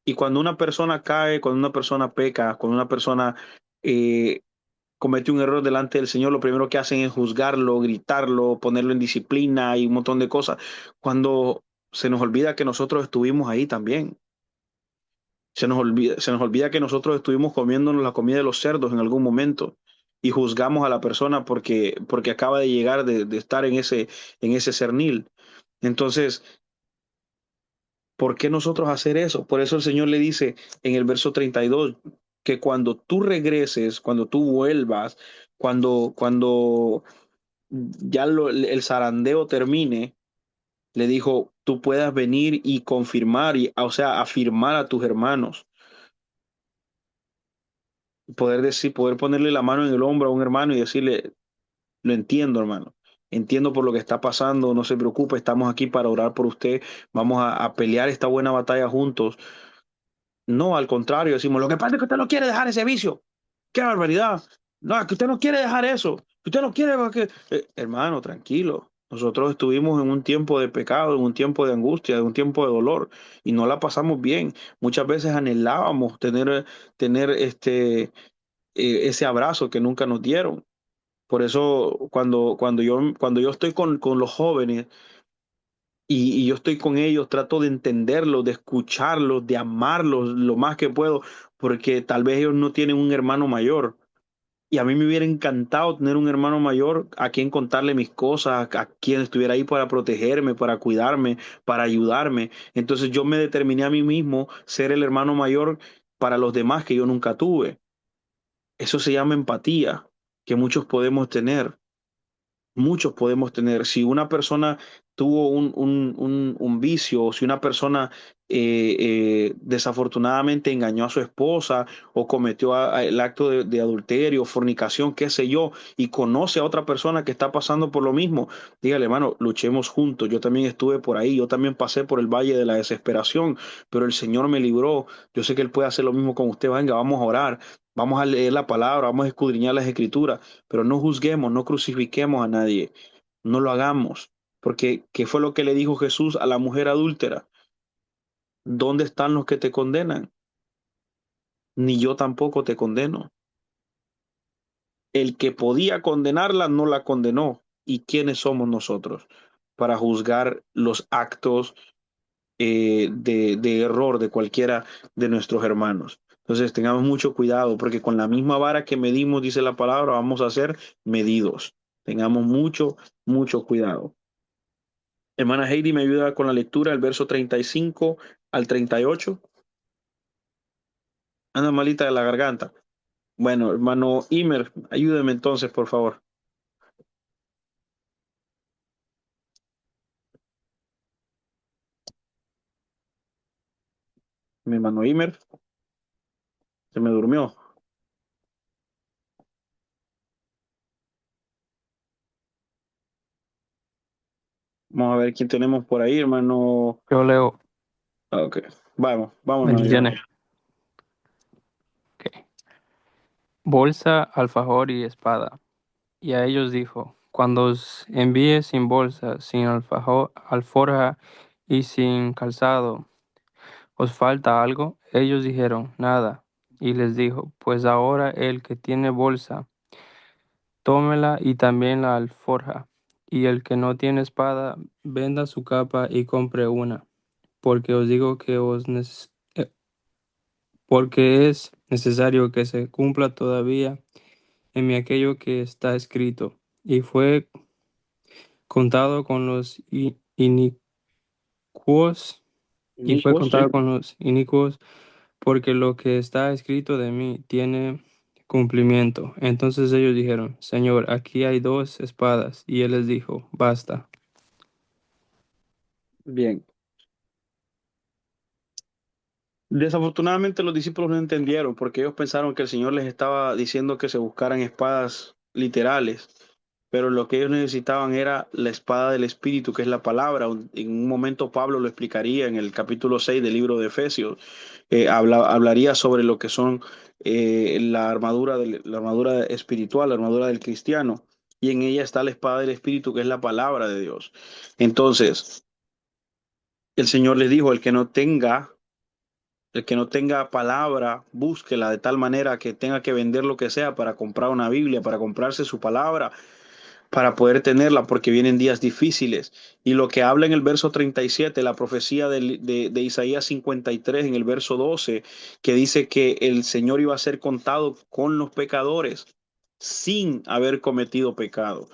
Y cuando una persona cae, cuando una persona peca, cuando una persona eh, comete un error delante del Señor, lo primero que hacen es juzgarlo, gritarlo, ponerlo en disciplina y un montón de cosas, cuando se nos olvida que nosotros estuvimos ahí también. Se nos olvida que nosotros estuvimos comiéndonos la comida de los cerdos en algún momento y juzgamos a la persona porque acaba de llegar de estar en ese cernil. Entonces, ¿por qué nosotros hacer eso? Por eso el Señor le dice en el verso 32 que cuando tú regreses, cuando tú vuelvas, cuando ya el zarandeo termine, le dijo, tú puedas venir y confirmar, o sea, afirmar a tus hermanos, poder decir, poder ponerle la mano en el hombro a un hermano y decirle, lo entiendo, hermano. Entiendo por lo que está pasando, no se preocupe, estamos aquí para orar por usted, vamos a pelear esta buena batalla juntos. No, al contrario, decimos, lo que pasa es que usted no quiere dejar ese vicio. ¡Qué barbaridad! No, es que usted no quiere dejar eso. Que usted no quiere que... hermano, tranquilo. Nosotros estuvimos en un tiempo de pecado, en un tiempo de angustia, en un tiempo de dolor y no la pasamos bien. Muchas veces anhelábamos tener ese abrazo que nunca nos dieron. Por eso cuando yo estoy con los jóvenes, y yo estoy con ellos, trato de entenderlos, de escucharlos, de amarlos lo más que puedo, porque tal vez ellos no tienen un hermano mayor. Y a mí me hubiera encantado tener un hermano mayor a quien contarle mis cosas, a quien estuviera ahí para protegerme, para cuidarme, para ayudarme. Entonces yo me determiné a mí mismo ser el hermano mayor para los demás que yo nunca tuve. Eso se llama empatía, que muchos podemos tener. Muchos podemos tener. Si una persona tuvo un vicio, o si una persona desafortunadamente engañó a su esposa o cometió el acto de adulterio, fornicación, qué sé yo, y conoce a otra persona que está pasando por lo mismo, dígale, hermano, luchemos juntos. Yo también estuve por ahí, yo también pasé por el valle de la desesperación, pero el Señor me libró. Yo sé que Él puede hacer lo mismo con usted. Venga, vamos a orar. Vamos a leer la palabra, vamos a escudriñar las escrituras, pero no juzguemos, no crucifiquemos a nadie, no lo hagamos, porque ¿qué fue lo que le dijo Jesús a la mujer adúltera? ¿Dónde están los que te condenan? Ni yo tampoco te condeno. El que podía condenarla no la condenó. ¿Y quiénes somos nosotros para juzgar los actos de error de cualquiera de nuestros hermanos? Entonces tengamos mucho cuidado porque con la misma vara que medimos, dice la palabra, vamos a ser medidos. Tengamos mucho cuidado. Hermana Heidi, ¿me ayuda con la lectura del verso 35 al 38? Anda malita de la garganta. Bueno, hermano Imer, ayúdeme entonces, por favor. Mi hermano Imer se me durmió. Vamos a ver quién tenemos por ahí, hermano. Yo leo Ah, ok, vamos, hermano Imer. bendiciones. Ok. Bolsa, alfajor y espada. Y a ellos dijo, cuando os envíe sin bolsa, sin alforja y sin calzado, ¿os falta algo? Ellos dijeron, nada. Y les dijo, pues ahora el que tiene bolsa, tómela y también la alforja. Y el que no tiene espada, venda su capa y compre una. Porque os digo que porque es necesario que se cumpla todavía en mí aquello que está escrito. Y fue contado con los inicuos, y fue Inicuos, contado sí. con los inicuos, porque lo que está escrito de mí tiene cumplimiento. Entonces ellos dijeron, Señor, aquí hay dos espadas. Y él les dijo, basta. Bien. Desafortunadamente los discípulos no entendieron porque ellos pensaron que el Señor les estaba diciendo que se buscaran espadas literales, pero lo que ellos necesitaban era la espada del Espíritu, que es la palabra. En un momento Pablo lo explicaría en el capítulo 6 del libro de Efesios. Hablaría sobre lo que son la armadura espiritual, la armadura del cristiano, y en ella está la espada del Espíritu, que es la palabra de Dios. Entonces, el Señor les dijo, el que no tenga palabra, búsquela de tal manera que tenga que vender lo que sea para comprar una Biblia, para comprarse su palabra, para poder tenerla, porque vienen días difíciles. Y lo que habla en el verso 37, la profecía de Isaías 53, en el verso 12, que dice que el Señor iba a ser contado con los pecadores sin haber cometido pecado,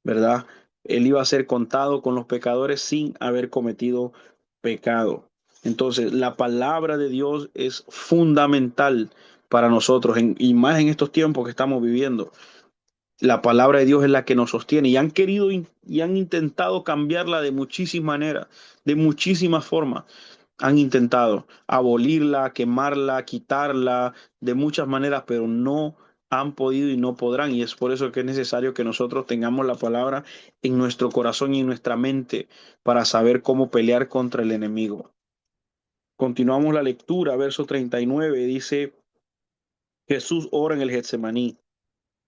¿verdad? Él iba a ser contado con los pecadores sin haber cometido pecado. Entonces, la palabra de Dios es fundamental para nosotros, y más en estos tiempos que estamos viviendo. La palabra de Dios es la que nos sostiene y han querido y han intentado cambiarla de muchísimas maneras, de muchísimas formas. Han intentado abolirla, quemarla, quitarla de muchas maneras, pero no han podido y no podrán. Y es por eso que es necesario que nosotros tengamos la palabra en nuestro corazón y en nuestra mente para saber cómo pelear contra el enemigo. Continuamos la lectura, verso 39 dice, Jesús ora en el Getsemaní.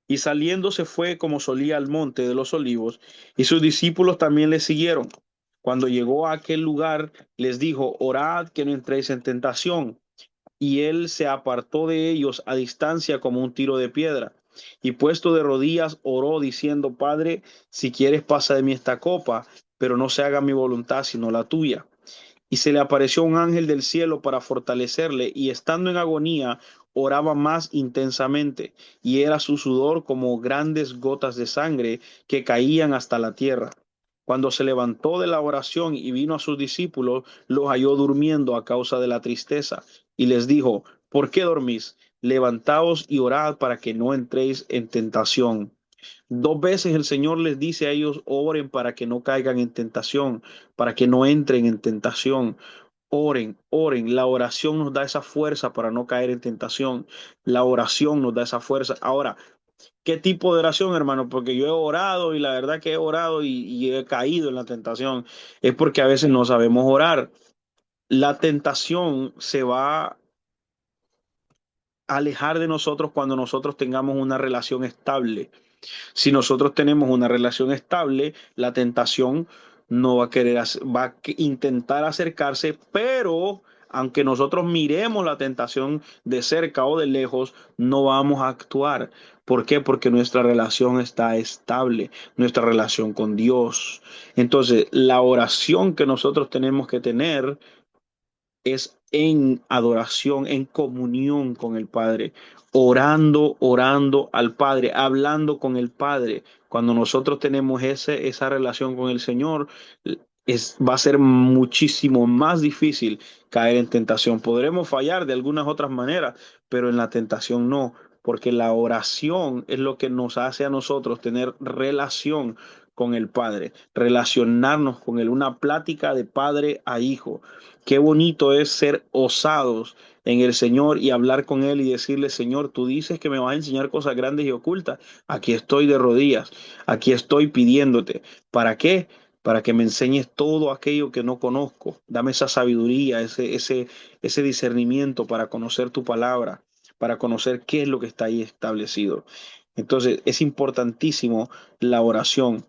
Y saliendo se fue como solía al monte de los olivos, y sus discípulos también le siguieron. Cuando llegó a aquel lugar, les dijo, orad que no entréis en tentación. Y él se apartó de ellos a distancia como un tiro de piedra. Y puesto de rodillas, oró diciendo, Padre, si quieres pasa de mí esta copa, pero no se haga mi voluntad sino la tuya. Y se le apareció un ángel del cielo para fortalecerle, y estando en agonía, oraba más intensamente, y era su sudor como grandes gotas de sangre que caían hasta la tierra. Cuando se levantó de la oración y vino a sus discípulos, los halló durmiendo a causa de la tristeza, y les dijo, ¿por qué dormís? Levantaos y orad para que no entréis en tentación. Dos veces el Señor les dice a ellos, oren para que no caigan en tentación, para que no entren en tentación. Oren, oren. La oración nos da esa fuerza para no caer en tentación. La oración nos da esa fuerza. Ahora, ¿qué tipo de oración, hermano? Porque yo he orado y la verdad que he orado y he caído en la tentación. Es porque a veces no sabemos orar. La tentación se va a alejar de nosotros cuando nosotros tengamos una relación estable. Si nosotros tenemos una relación estable, la tentación no va a querer, va a intentar acercarse, pero aunque nosotros miremos la tentación de cerca o de lejos, no vamos a actuar. ¿Por qué? Porque nuestra relación está estable, nuestra relación con Dios. Entonces, la oración que nosotros tenemos que tener es en adoración, en comunión con el Padre, orando al Padre, hablando con el Padre. Cuando nosotros tenemos esa relación con el Señor, va a ser muchísimo más difícil caer en tentación. Podremos fallar de algunas otras maneras, pero en la tentación no, porque la oración es lo que nos hace a nosotros tener relación con el Padre, relacionarnos con Él, una plática de padre a hijo. Qué bonito es ser osados en el Señor y hablar con Él y decirle, Señor, tú dices que me vas a enseñar cosas grandes y ocultas. Aquí estoy de rodillas, aquí estoy pidiéndote. ¿Para qué? Para que me enseñes todo aquello que no conozco. Dame esa sabiduría, ese discernimiento para conocer tu palabra, para conocer qué es lo que está ahí establecido. Entonces, es importantísimo la oración.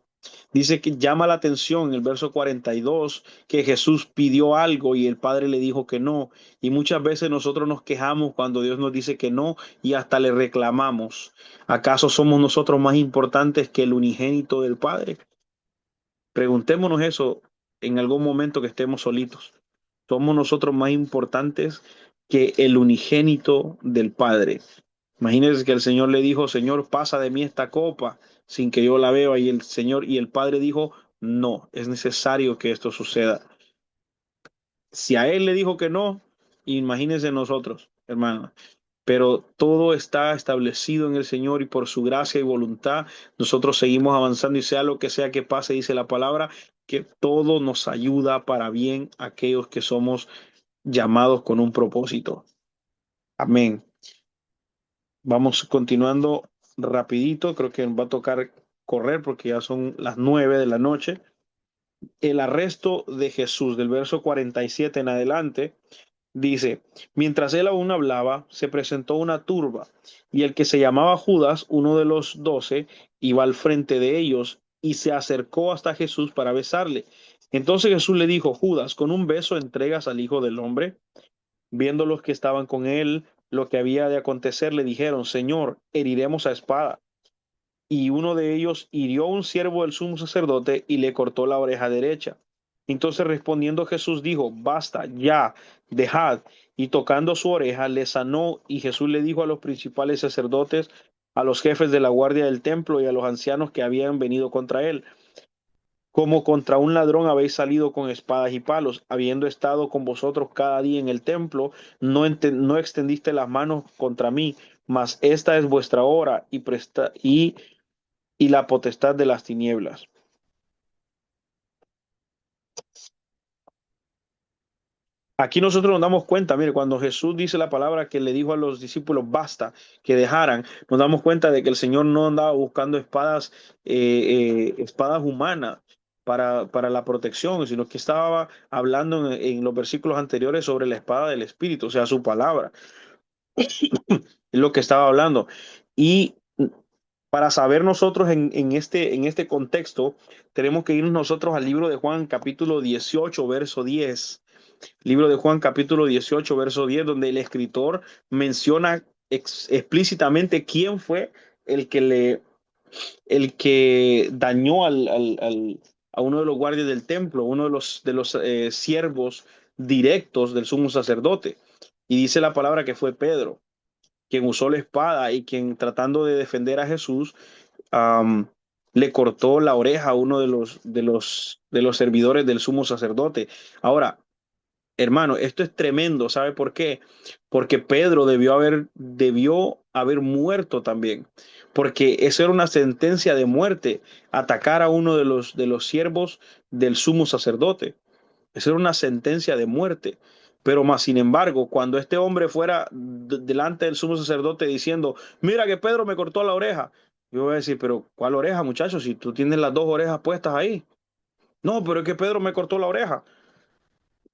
Dice que llama la atención en el verso 42 que Jesús pidió algo y el Padre le dijo que no. Y muchas veces nosotros nos quejamos cuando Dios nos dice que no y hasta le reclamamos. ¿Acaso somos nosotros más importantes que el unigénito del Padre? Preguntémonos eso en algún momento que estemos solitos. ¿Somos nosotros más importantes que el unigénito del Padre? Imagínense que el Señor le dijo, Señor, pasa de mí esta copa sin que yo la vea. Y el Señor y el Padre dijo, no, es necesario que esto suceda. Si a Él le dijo que no, imagínense nosotros, hermanos. Pero todo está establecido en el Señor y por su gracia y voluntad nosotros seguimos avanzando y sea que pase, dice la palabra, que todo nos ayuda para bien a aquellos que somos llamados con un propósito. Amén. Vamos continuando rapidito, creo que va a tocar correr porque ya son las 9 de la noche. El arresto de Jesús del verso 47 en adelante dice, mientras él aún hablaba, se presentó una turba y el que se llamaba Judas, uno de los 12, iba al frente de ellos y se acercó hasta Jesús para besarle. Entonces Jesús le dijo, Judas, ¿con un beso entregas al Hijo del Hombre? Viendo los que estaban con él lo que había de acontecer, le dijeron, Señor, heriremos a espada. Y uno de ellos hirió a un siervo del sumo sacerdote y le cortó la oreja derecha. Entonces respondiendo Jesús dijo, basta, ya, dejad. Y tocando su oreja le sanó y Jesús le dijo a los principales sacerdotes, a los jefes de la guardia del templo y a los ancianos que habían venido contra él, como contra un ladrón habéis salido con espadas y palos, habiendo estado con vosotros cada día en el templo, no extendiste las manos contra mí, mas esta es vuestra hora y la potestad de las tinieblas. Aquí nosotros nos damos cuenta, mire, cuando Jesús dice la palabra que le dijo a los discípulos, basta, que dejaran, nos damos cuenta de que el Señor no andaba buscando espadas humanas para la protección, sino que estaba hablando en los versículos anteriores sobre la espada del Espíritu, o sea, su palabra, es lo que estaba hablando. Y para saber nosotros en este contexto, tenemos que irnos nosotros al libro de Juan, capítulo 18, verso 10. Libro de Juan, capítulo 18, verso 10, donde el escritor menciona explícitamente quién fue el que el que dañó a uno de los guardias del templo, uno de los siervos directos del sumo sacerdote. Y dice la palabra que fue Pedro, quien usó la espada y quien tratando de defender a Jesús, um, le cortó la oreja a uno de los servidores del sumo sacerdote. Ahora, hermano, esto es tremendo, ¿sabe por qué? Porque Pedro debió haber muerto también, porque eso era una sentencia de muerte, atacar a uno de los siervos del sumo sacerdote. Eso era una sentencia de muerte. Pero más, sin embargo, cuando este hombre fuera delante del sumo sacerdote diciendo, mira que Pedro me cortó la oreja, yo voy a decir, pero ¿cuál oreja, muchachos? Si tú tienes las dos orejas puestas ahí. No, pero es que Pedro me cortó la oreja.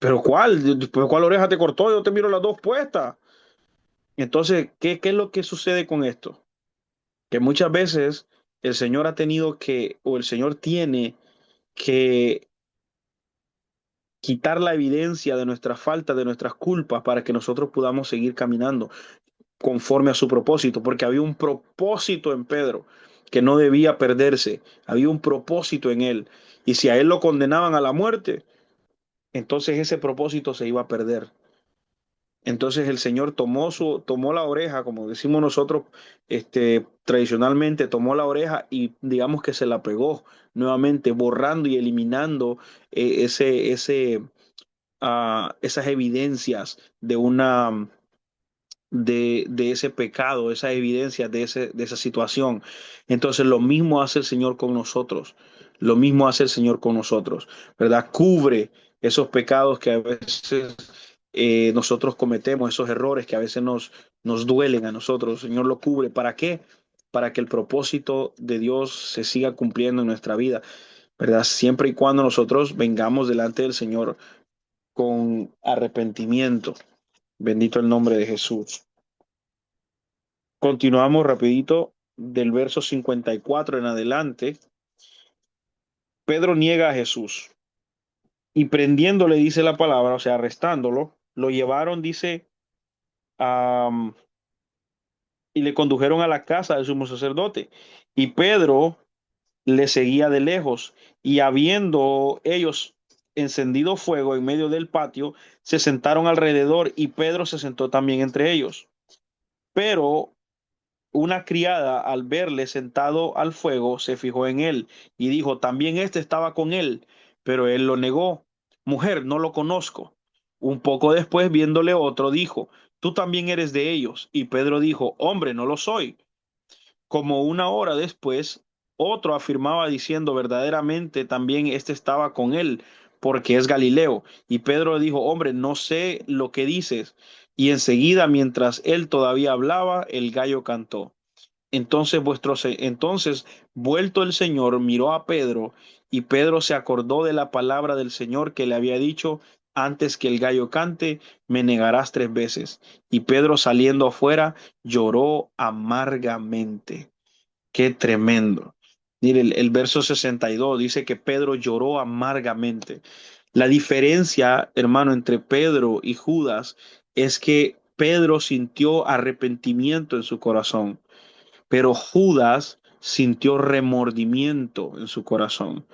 ¿Pero cuál? ¿Pero cuál oreja te cortó? Yo te miro las dos puestas. Entonces, ¿qué es lo que sucede con esto? Que muchas veces el Señor ha tenido que, o el Señor tiene que quitar la evidencia de nuestras faltas, de nuestras culpas, para que nosotros podamos seguir caminando conforme a su propósito, porque había un propósito en Pedro que no debía perderse, había un propósito en él. Y si a él lo condenaban a la muerte, entonces ese propósito se iba a perder. Entonces el Señor tomó la oreja, como decimos nosotros, tradicionalmente, tomó la oreja y digamos que se la pegó nuevamente, borrando y eliminando esas evidencias de ese pecado, esas evidencias de esa situación. Entonces lo mismo hace el Señor con nosotros. lo mismo hace el Señor con nosotros, ¿verdad? Cubre esos pecados que a veces nosotros cometemos, esos errores que a veces nos duelen a nosotros. El Señor lo cubre. ¿Para qué? Para que el propósito de Dios se siga cumpliendo en nuestra vida, ¿verdad? Siempre y cuando nosotros vengamos delante del Señor con arrepentimiento. Bendito el nombre de Jesús. Continuamos rapidito del verso 54 en adelante. Pedro niega a Jesús y prendiéndole, dice la palabra, o sea, arrestándolo, lo llevaron, dice, am, y le condujeron a la casa del sumo sacerdote. Y Pedro le seguía de lejos y habiendo ellos encendido fuego en medio del patio, se sentaron alrededor y Pedro se sentó también entre ellos. Pero una criada, al verle sentado al fuego, se fijó en él y dijo, también este estaba con él, pero él lo negó. Mujer, no lo conozco. Un poco después, viéndole otro, dijo, tú también eres de ellos. Y Pedro dijo, hombre, no lo soy. Como una hora después, otro afirmaba diciendo, verdaderamente también este estaba con él, porque es Galileo. Y Pedro dijo, hombre, no sé lo que dices. Y enseguida, mientras él todavía hablaba, el gallo cantó. Entonces, vuelto el Señor, miró a Pedro, y Pedro se acordó de la palabra del Señor que le había dicho, antes que el gallo cante, me negarás 3 veces. Y Pedro saliendo afuera, lloró amargamente. Qué tremendo. Mire, el verso 62 dice que Pedro lloró amargamente. La diferencia, hermano, entre Pedro y Judas es que Pedro sintió arrepentimiento en su corazón, pero Judas sintió remordimiento en su corazón.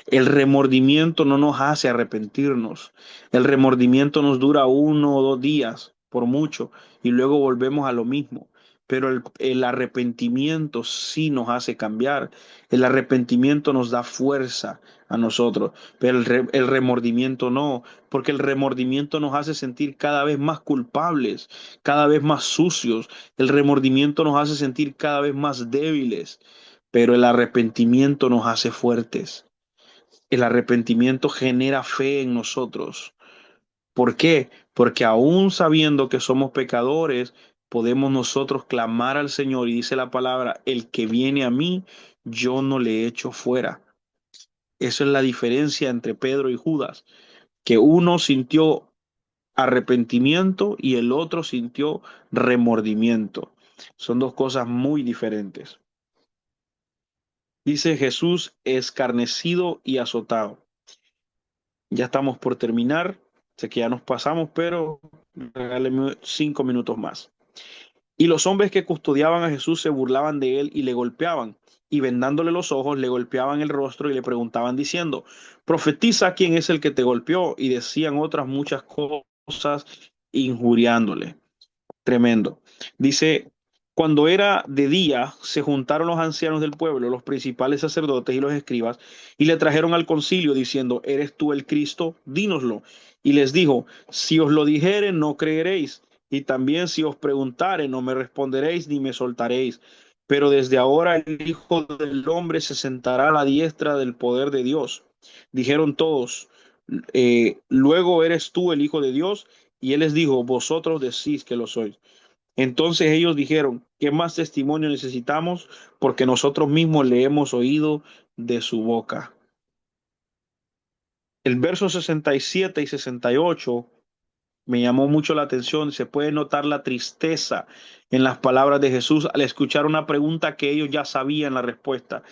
El remordimiento no nos hace arrepentirnos. El remordimiento nos dura 1 o 2 días, por mucho, y luego volvemos a lo mismo. Pero el arrepentimiento sí nos hace cambiar. El arrepentimiento nos da fuerza a nosotros, pero el remordimiento no, porque el remordimiento nos hace sentir cada vez más culpables, cada vez más sucios. El remordimiento nos hace sentir cada vez más débiles, pero el arrepentimiento nos hace fuertes. El arrepentimiento genera fe en nosotros. ¿Por qué? Porque aún sabiendo que somos pecadores, podemos nosotros clamar al Señor y dice la palabra, el que viene a mí, yo no le echo fuera. Esa es la diferencia entre Pedro y Judas, que uno sintió arrepentimiento y el otro sintió remordimiento. Son dos cosas muy diferentes. Dice Jesús escarnecido y azotado. Ya estamos por terminar. Sé que ya nos pasamos, pero regáleme 5 minutos más. Y los hombres que custodiaban a Jesús se burlaban de él y le golpeaban. Y vendándole los ojos, le golpeaban el rostro y le preguntaban diciendo, profetiza quién es el que te golpeó. Y decían otras muchas cosas injuriándole. Tremendo. Dice, cuando era de día, se juntaron los ancianos del pueblo, los principales sacerdotes y los escribas, y le trajeron al concilio diciendo, ¿eres tú el Cristo? Dínoslo. Y les dijo, si os lo dijere, no creeréis, y también si os preguntare, no me responderéis ni me soltaréis. Pero desde ahora el Hijo del Hombre se sentará a la diestra del poder de Dios. Dijeron todos, luego eres tú el Hijo de Dios. Y él les dijo, vosotros decís que lo sois. Entonces ellos dijeron, ¿qué más testimonio necesitamos? Porque nosotros mismos le hemos oído de su boca. El verso 67 y 68 me llamó mucho la atención. Se puede notar la tristeza en las palabras de Jesús al escuchar una pregunta que ellos ya sabían la respuesta.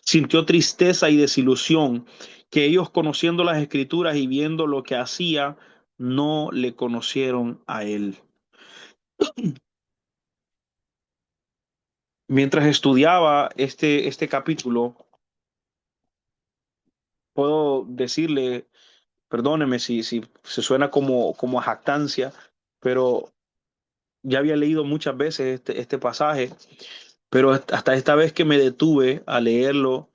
Sintió tristeza y desilusión que ellos, conociendo las escrituras y viendo lo que hacía, no le conocieron a él. Mientras estudiaba este capítulo, puedo decirle, perdóneme si se suena como a jactancia, pero ya había leído muchas veces este pasaje, pero hasta esta vez que me detuve a leerlo,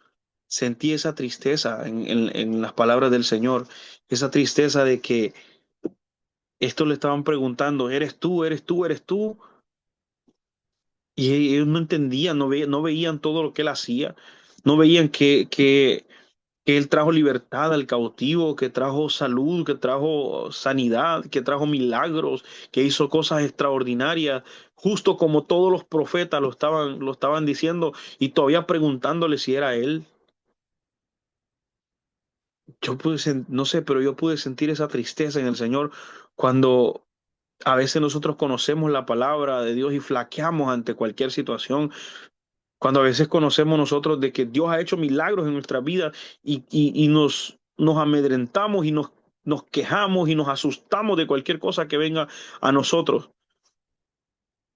sentí esa tristeza en las palabras del Señor, esa tristeza de que esto le estaban preguntando, ¿eres tú, eres tú, eres tú? Y ellos no entendían, no veían todo lo que él hacía, no veían que que Él trajo libertad al cautivo, que trajo salud, que trajo sanidad, que trajo milagros, que hizo cosas extraordinarias, justo como todos los profetas lo estaban diciendo y todavía preguntándole si era Él. No sé, pero yo pude sentir esa tristeza en el Señor cuando a veces nosotros conocemos la palabra de Dios y flaqueamos ante cualquier situación, cuando a veces conocemos nosotros de que Dios ha hecho milagros en nuestra vida y nos amedrentamos y nos quejamos y nos asustamos de cualquier cosa que venga a nosotros.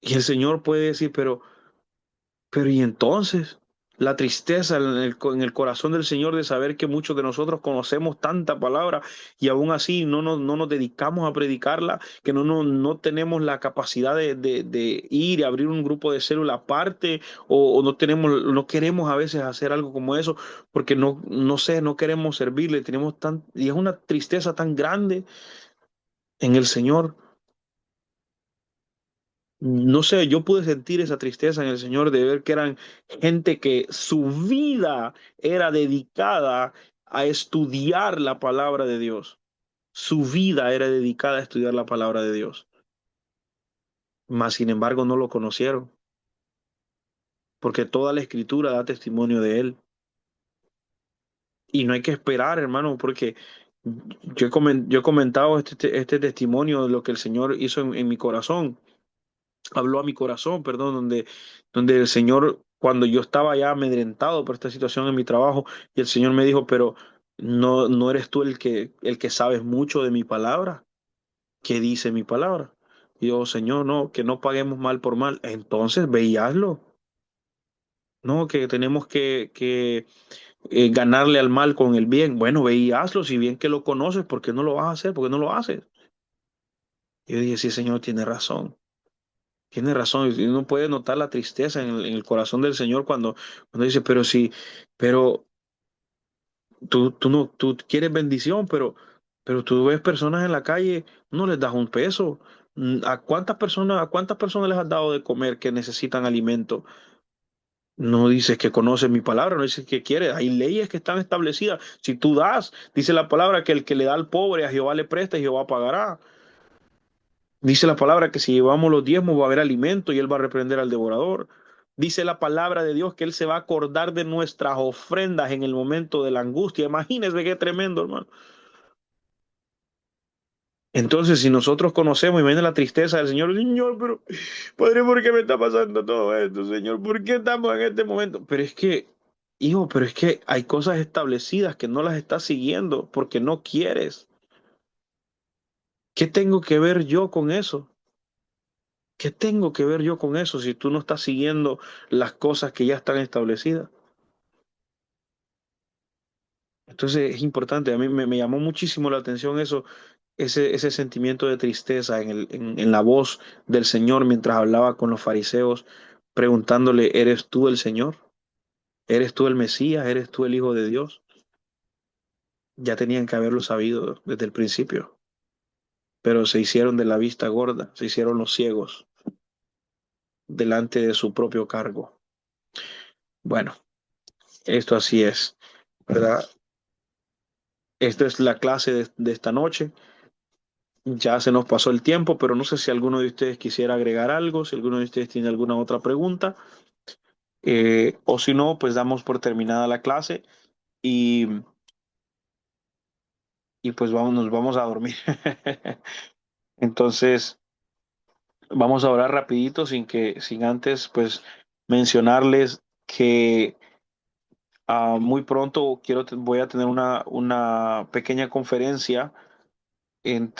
Y el Señor puede decir, pero y entonces, la tristeza en el corazón del Señor de saber que muchos de nosotros conocemos tanta palabra y aún así no nos dedicamos a predicarla, que no tenemos la capacidad de ir y abrir un grupo de célula aparte o no queremos a veces hacer algo como eso porque no sé, no queremos servirle, y es una tristeza tan grande en el Señor. No sé, yo pude sentir esa tristeza en el Señor de ver que eran gente que su vida era dedicada a estudiar la palabra de Dios. Su vida era dedicada a estudiar la palabra de Dios. Mas, sin embargo, no lo conocieron, porque toda la escritura da testimonio de él. Y no hay que esperar, hermano, porque yo he comentado este testimonio de lo que el Señor hizo en mi corazón. Habló a mi corazón, perdón, donde el Señor, cuando yo estaba ya amedrentado por esta situación en mi trabajo, y el Señor me dijo, pero no eres tú el que sabes mucho de mi palabra, ¿qué dice mi palabra? Y yo, Señor, no, que no paguemos mal por mal. Entonces, ve y hazlo. No, que tenemos que ganarle al mal con el bien. Bueno, ve y hazlo, si bien que lo conoces, ¿por qué no lo vas a hacer? ¿Por qué no lo haces? Y yo dije, sí, Señor, tiene razón. Tiene razón, y uno puede notar la tristeza en el corazón del Señor cuando dice, pero sí, pero tú quieres bendición, pero tú ves personas en la calle, no les das un peso. A cuántas personas les has dado de comer que necesitan alimento? No dices que conoces mi palabra, no dices que quieres. Hay leyes que están establecidas. Si tú das, dice la palabra que el que le da al pobre a Jehová le presta y Jehová pagará. Dice la palabra que si llevamos los diezmos va a haber alimento y Él va a reprender al devorador. Dice la palabra de Dios que Él se va a acordar de nuestras ofrendas en el momento de la angustia. Imagínense qué tremendo, hermano. Entonces, si nosotros conocemos y viene la tristeza del Señor, Señor, pero Padre, ¿por qué me está pasando todo esto, Señor? ¿Por qué estamos en este momento? Pero es que, hijo, pero es que hay cosas establecidas que no las estás siguiendo porque no quieres. ¿Qué tengo que ver yo con eso? ¿Qué tengo que ver yo con eso si tú no estás siguiendo las cosas que ya están establecidas? Entonces es importante, a mí me llamó muchísimo la atención eso, ese sentimiento de tristeza en la voz del Señor mientras hablaba con los fariseos, preguntándole, ¿eres tú el Señor? ¿Eres tú el Mesías? ¿Eres tú el Hijo de Dios? Ya tenían que haberlo sabido desde el principio, pero se hicieron de la vista gorda, se hicieron los ciegos delante de su propio cargo. Bueno, esto así es, ¿verdad? Esta es la clase de esta noche. Ya se nos pasó el tiempo, pero no sé si alguno de ustedes quisiera agregar algo, si alguno de ustedes tiene alguna otra pregunta, o si no, pues damos por terminada la clase y, y pues nos vamos a dormir. Entonces, vamos a orar rapidito sin antes, pues, mencionarles que muy pronto voy a tener una pequeña conferencia entre